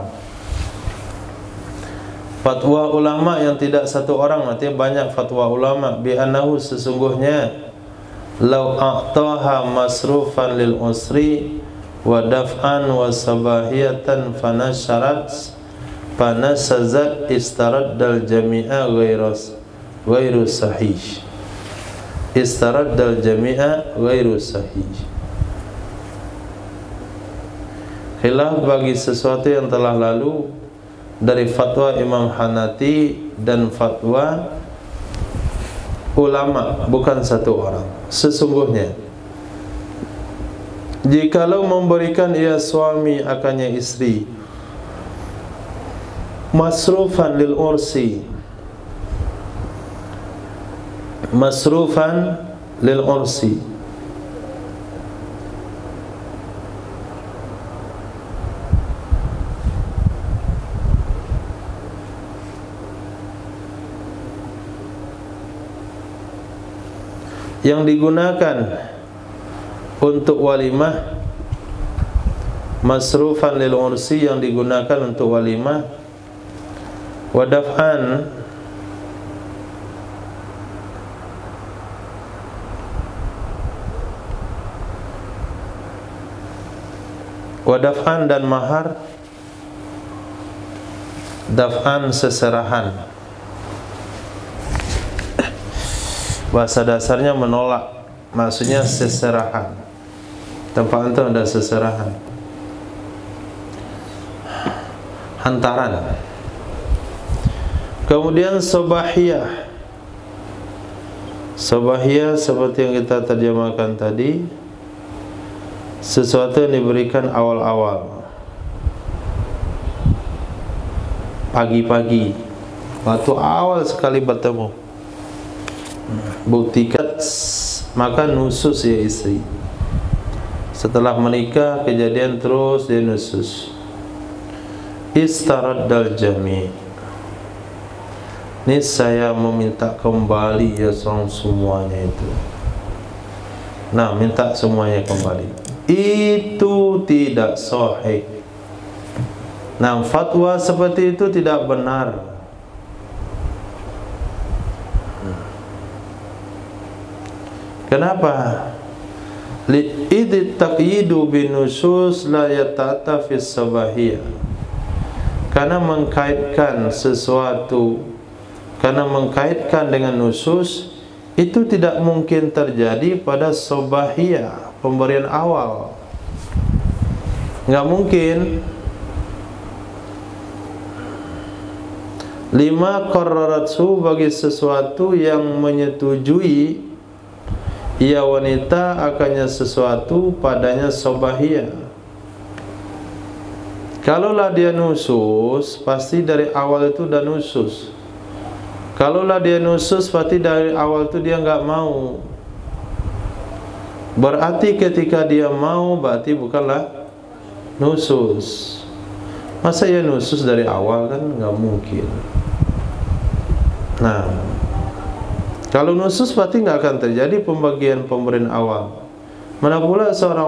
Fatwa ulama yang tidak satu orang artinya banyak fatwa ulama bi annahu sesungguhnya law a'taha masrufan lil usri wa daf'an wa sabahiyatan fanasharat fanasazat istaraddal jami'a ghairu sahih. Istaraddal jami'a ghairu sahih. Khilaf bagi sesuatu yang telah lalu dari fatwa Imam Hanati dan fatwa ulama, bukan satu orang. Sesungguhnya jikalau memberikan ia suami akannya istri masrufan lil ursi, masrufan lil ursi, yang digunakan untuk walimah, masrufan lil ursi yang digunakan untuk walimah, wadaf'an dan mahar, daf'an seserahan. Bahasa dasarnya menolak, maksudnya seserahan. Tempat itu ada seserahan. hantaran. Kemudian sobahiyah. Sobahiyah seperti yang kita terjemahkan tadi, sesuatu yang diberikan awal-awal, pagi-pagi, waktu awal sekali bertemu. Buktikan, maka nusus ya istri. Setelah menikah kejadian terus dia nusus. Istaraddal jami'. Ini saya meminta kembali ya semuanya itu. Nah, minta semuanya kembali. Itu tidak sahih. Nah, fatwa seperti itu tidak benar. Kenapa? Li'idh taqyidu binusus la yata'ata fi sabahiyah. Karena mengkaitkan sesuatu, karena mengkaitkan dengan nusus itu tidak mungkin terjadi pada sobahiyah, pemberian awal. Nggak mungkin. 5 qarraratsu bagi sesuatu yang menyetujui ia wanita akannya sesuatu padanya sobahiyah. Kalaulah dia nusus, pasti dari awal itu udah nusus. Kalaulah dia nusus, pasti dari awal itu dia nggak mau. Berarti ketika dia mau, berarti bukanlah nusus. Masa ya nusus dari awal, kan nggak mungkin. Nah, kalau nusus berarti nggak akan terjadi pemberian awal. Mana pula seorang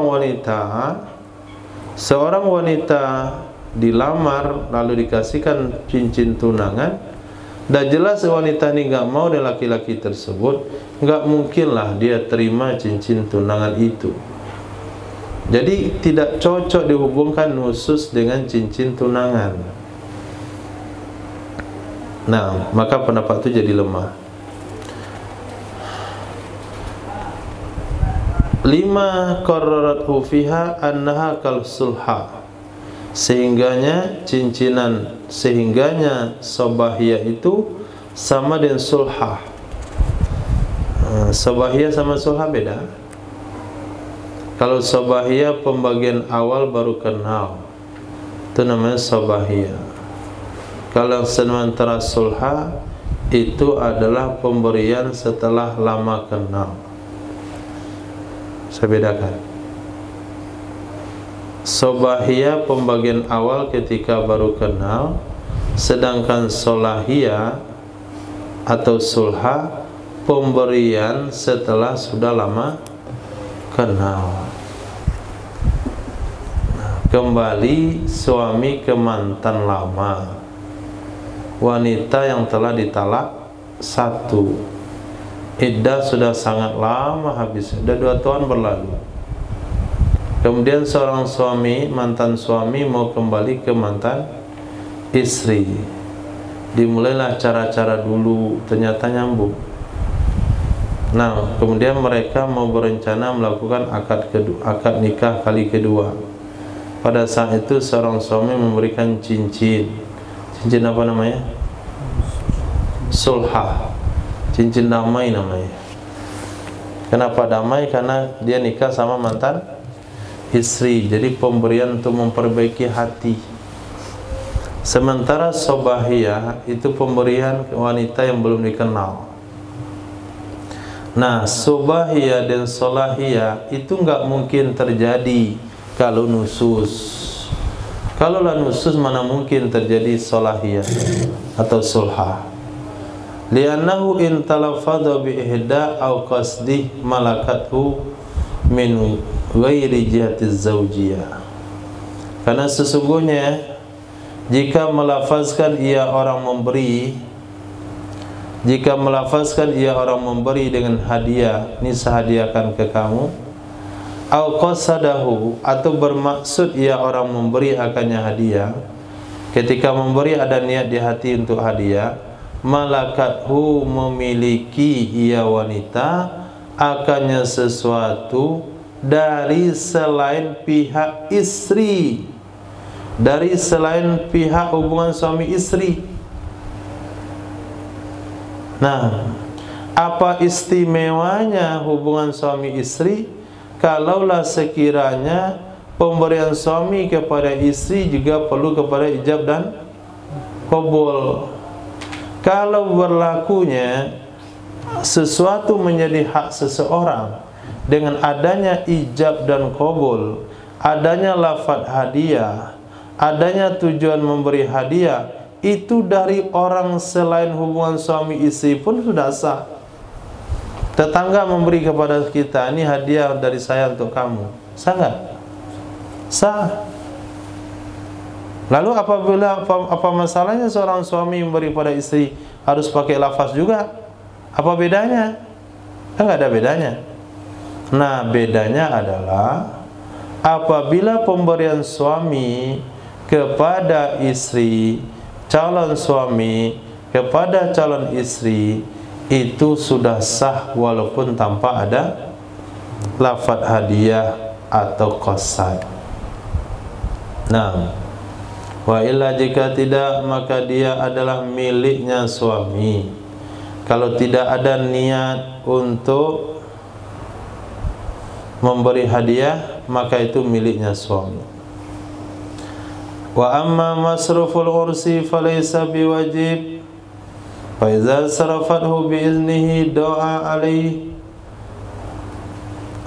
wanita dilamar lalu dikasihkan cincin tunangan, dan jelas wanita ini nggak mau dan laki-laki tersebut, nggak mungkinlah dia terima cincin tunangan itu. Jadi tidak cocok dihubungkan nusus dengan cincin tunangan. Nah, maka pendapat itu jadi lemah. 5 qarrarathu fiha annaha kal sulha. Sehingganya sobahiyah itu sama dengan sulha. Sobahiyah sama sulha beda. Kalau sobahiyah pembagian awal baru kenal, itu namanya sobahiyah. Kalau sementara sulha itu adalah pemberian setelah lama kenal. Saya bedakan. Sobahiyah pembagian awal ketika baru kenal, sedangkan solahiyah atau sulha pemberian setelah sudah lama kenal. Kembali suami ke mantan lama, wanita yang telah ditalak 1, iddah sudah sangat lama habis, sudah 2 tahun berlalu. Kemudian seorang suami, mantan suami mau kembali ke mantan istri. Dimulailah cara-cara dulu, ternyata nyambung. Nah, kemudian mereka mau berencana melakukan akad nikah kali kedua. Pada saat itu seorang suami memberikan cincin. Cincin apa namanya? Sulha. Cincin damai namanya. Kenapa damai? Karena dia nikah sama mantan istri, jadi pemberian untuk memperbaiki hati. Sementara sobahiyah itu pemberian wanita yang belum dikenal. Nah, sobahiyah dan solahiyah itu nggak mungkin terjadi kalau nusus. Kalau lah nusus, mana mungkin terjadi solahiyah atau sulha. Li'annahu in talafadha bi ihda aw qasdih malakathu min ghairi jihatiz zaujiyah. Karena sesungguhnya jika melafazkan ia orang memberi dengan hadiah, ini saya hadiahkan ke kamu, au qasadahu, atau bermaksud ia orang memberi akannya hadiah, ketika memberi ada niat di hati untuk hadiah, malakathu, memiliki ia wanita akannya sesuatu dari selain pihak istri, dari selain pihak hubungan suami istri. Nah, apa istimewanya hubungan suami istri? Kalaulah sekiranya pemberian suami kepada istri juga perlu kepada ijab dan qabul. Kalau berlakunya sesuatu menjadi hak seseorang dengan adanya ijab dan qabul, adanya lafaz hadiah, adanya tujuan memberi hadiah, itu dari orang selain hubungan suami istri pun sudah sah. Tetangga memberi kepada kita, ini hadiah dari saya untuk kamu, sah nggak? Sah. Lalu apabila apa masalahnya seorang suami memberi pada istri harus pakai lafaz juga? Apa bedanya? Enggak ada bedanya. Nah, bedanya adalah apabila pemberian suami kepada istri, calon suami kepada calon istri, itu sudah sah walaupun tanpa ada lafaz hadiah atau qasad. Nah, wa illa jika tidak, maka dia adalah miliknya suami. Kalau tidak ada niat untuk memberi hadiah, maka itu miliknya suami. Wa amma masruful ursi falaysa biwajib, fa idza sarafathu bi iznihi doa alaihi.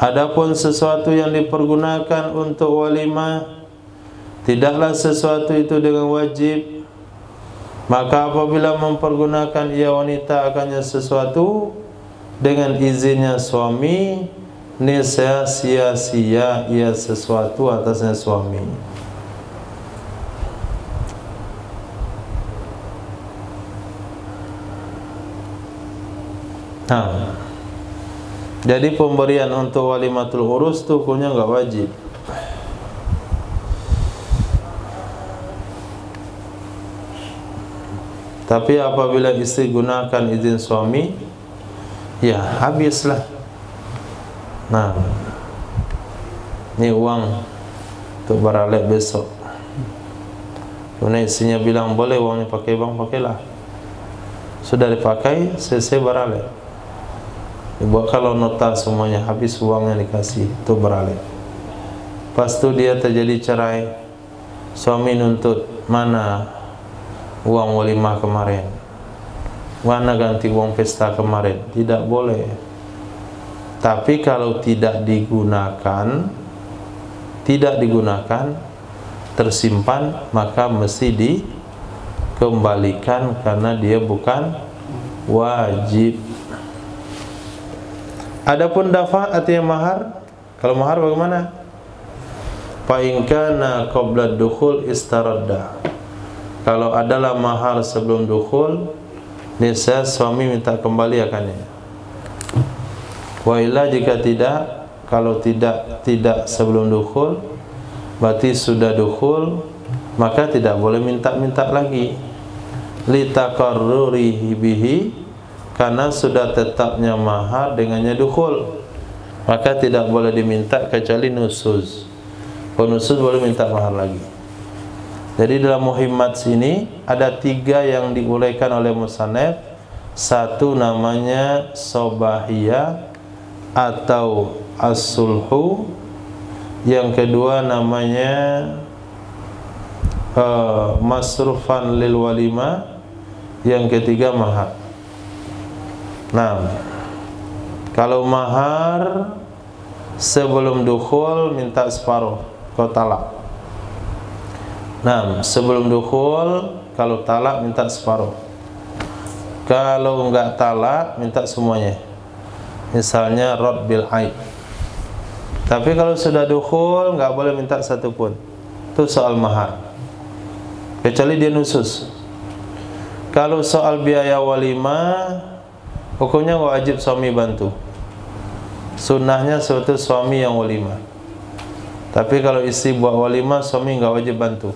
Adapun sesuatu yang dipergunakan untuk walimah, tidaklah sesuatu itu dengan wajib. Maka apabila mempergunakan ia wanita akannya sesuatu dengan izinnya suami, niscaya sia-sia ia sesuatu atasnya suami. Nah, jadi pemberian untuk walimatul urus itu hukumnya enggak wajib. Tapi apabila istri gunakan izin suami, ya habislah. Nah, ini uang untuk baralek besok. Kemudian istrinya bilang boleh uangnya pakai bank, pakailah. Sudah dipakai, selesai baralek. Dibuat kalau nota semuanya, habis uangnya dikasih untuk baralek. Pas itu dia terjadi cerai, suami nuntut, mana uang walimah kemarin, mana ganti uang pesta kemarin? Tidak boleh. Tapi kalau tidak digunakan, tersimpan, maka mesti dikembalikan karena dia bukan wajib. Adapun dafa artinya mahar. Kalau mahar bagaimana? Fa in kana qabla dukhul istaradda. Kalau adalah mahar sebelum dukhul, niscaya suami minta kembali akannya. Wa illa jika tidak, kalau tidak sebelum dukhul, berarti sudah dukhul, maka tidak boleh minta-minta lagi. Li taqarrurihi bihi, karena sudah tetapnya mahar dengannya dukhul, maka tidak boleh diminta kecuali nusuz. Kalau nusuz boleh minta mahar lagi. Jadi dalam muhimmat sini ada 3 yang diuraikan oleh musannaf. Satu namanya sobahiyah atau as-sulhu. Yang kedua namanya masrufan lil walimah. Yang ketiga mahar. Nah, kalau mahar sebelum dukhul minta separuh, kau talak. Nah, sebelum dukhul, kalau talak minta separuh. Kalau enggak talak, minta semuanya. Misalnya rad bil aib. Tapi kalau sudah dukhul, enggak boleh minta satu pun. Itu soal mahar. Kecuali dia nusus. Kalau soal biaya walimah, hukumnya wajib suami bantu. Sunnahnya suatu suami yang walimah. Tapi kalau istri buat walimah, suami enggak wajib bantu.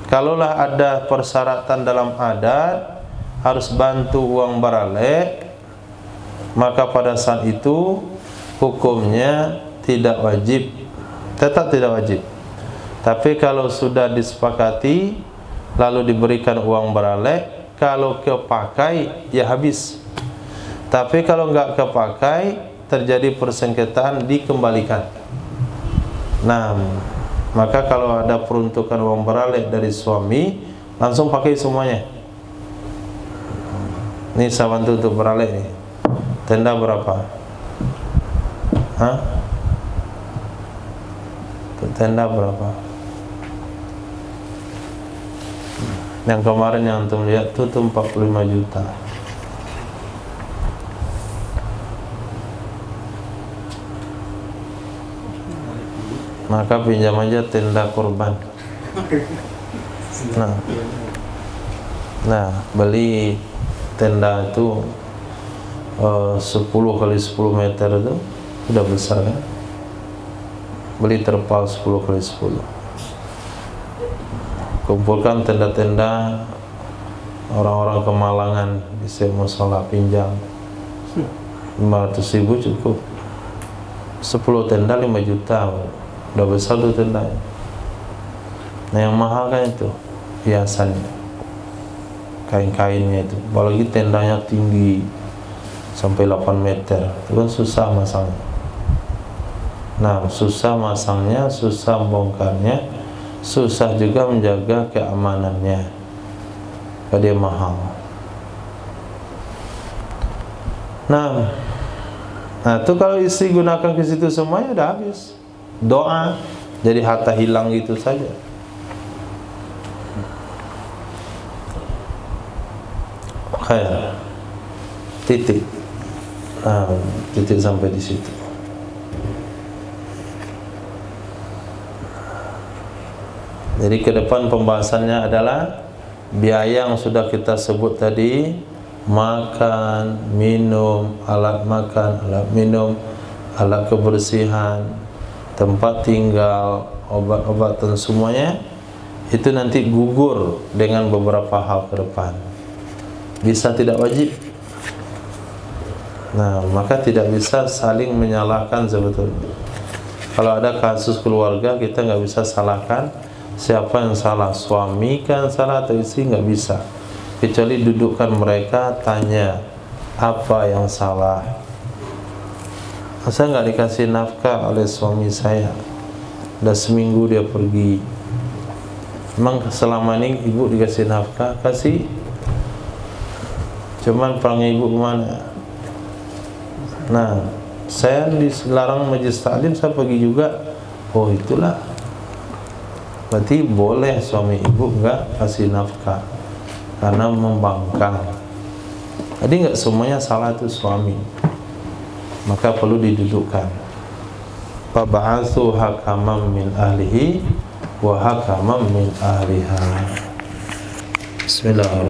Kalaulah ada persyaratan dalam adat harus bantu uang baralek, maka pada saat itu hukumnya tidak wajib, tetap tidak wajib. Tapi kalau sudah disepakati lalu diberikan uang beralek, kalau kepakai ya habis. Tapi kalau nggak kepakai, terjadi persengketaan, dikembalikan. Nah, maka kalau ada peruntukan uang beralek dari suami, langsung pakai semuanya. Ini saya bantu untuk beralek nih. Tenda berapa? Hah? Tenda berapa? Yang kemarin yang antum lihat itu 45 juta. Maka pinjam aja tenda korban. Nah, beli tenda itu 10 kali 10 meter itu udah besar kan? Beli terpal 10 kali 10. Kumpulkan tenda-tenda orang-orang kemalangan, bisa musola pinjam 500.000 cukup. 10 tenda 5 juta, udah besar tuh tendanya. Nah yang mahal kan itu hiasannya, kain-kainnya itu, apalagi tendanya tinggi sampai 8 meter, itu kan susah masangnya. Nah susah masangnya, susah bongkarnya, susah juga menjaga keamanannya, dia mahal. Nah itu kalau istri gunakan ke situ semuanya udah habis. Doa jadi harta hilang gitu saja. Khair. Titik. Titik sampai di situ. Jadi ke depan pembahasannya adalah biaya yang sudah kita sebut tadi, makan, minum, alat makan, alat minum, alat kebersihan, tempat tinggal, obat-obatan, semuanya itu nanti gugur dengan beberapa hal ke depan. Bisa tidak wajib. Nah, maka tidak bisa saling menyalahkan sebetulnya. Kalau ada kasus keluarga, kita nggak bisa salahkan siapa yang salah, suami kan salah atau istri, nggak bisa. Kecuali dudukkan mereka, tanya apa yang salah. Saya nggak dikasih nafkah oleh suami saya, udah seminggu dia pergi. Emang selama ini ibu dikasih nafkah? Kasih. Cuman perangnya ibu kemana? Nah, saya dilarang majelis taklim, saya pergi juga. Oh itulah, berarti boleh suami ibu nggak kasih nafkah karena membangkang. Jadi nggak semuanya salah itu suami, maka perlu didudukkan. Fab'atsu hakaman min ahlihi wa hakaman min ahliha. Bismillahirrahmanirrahim.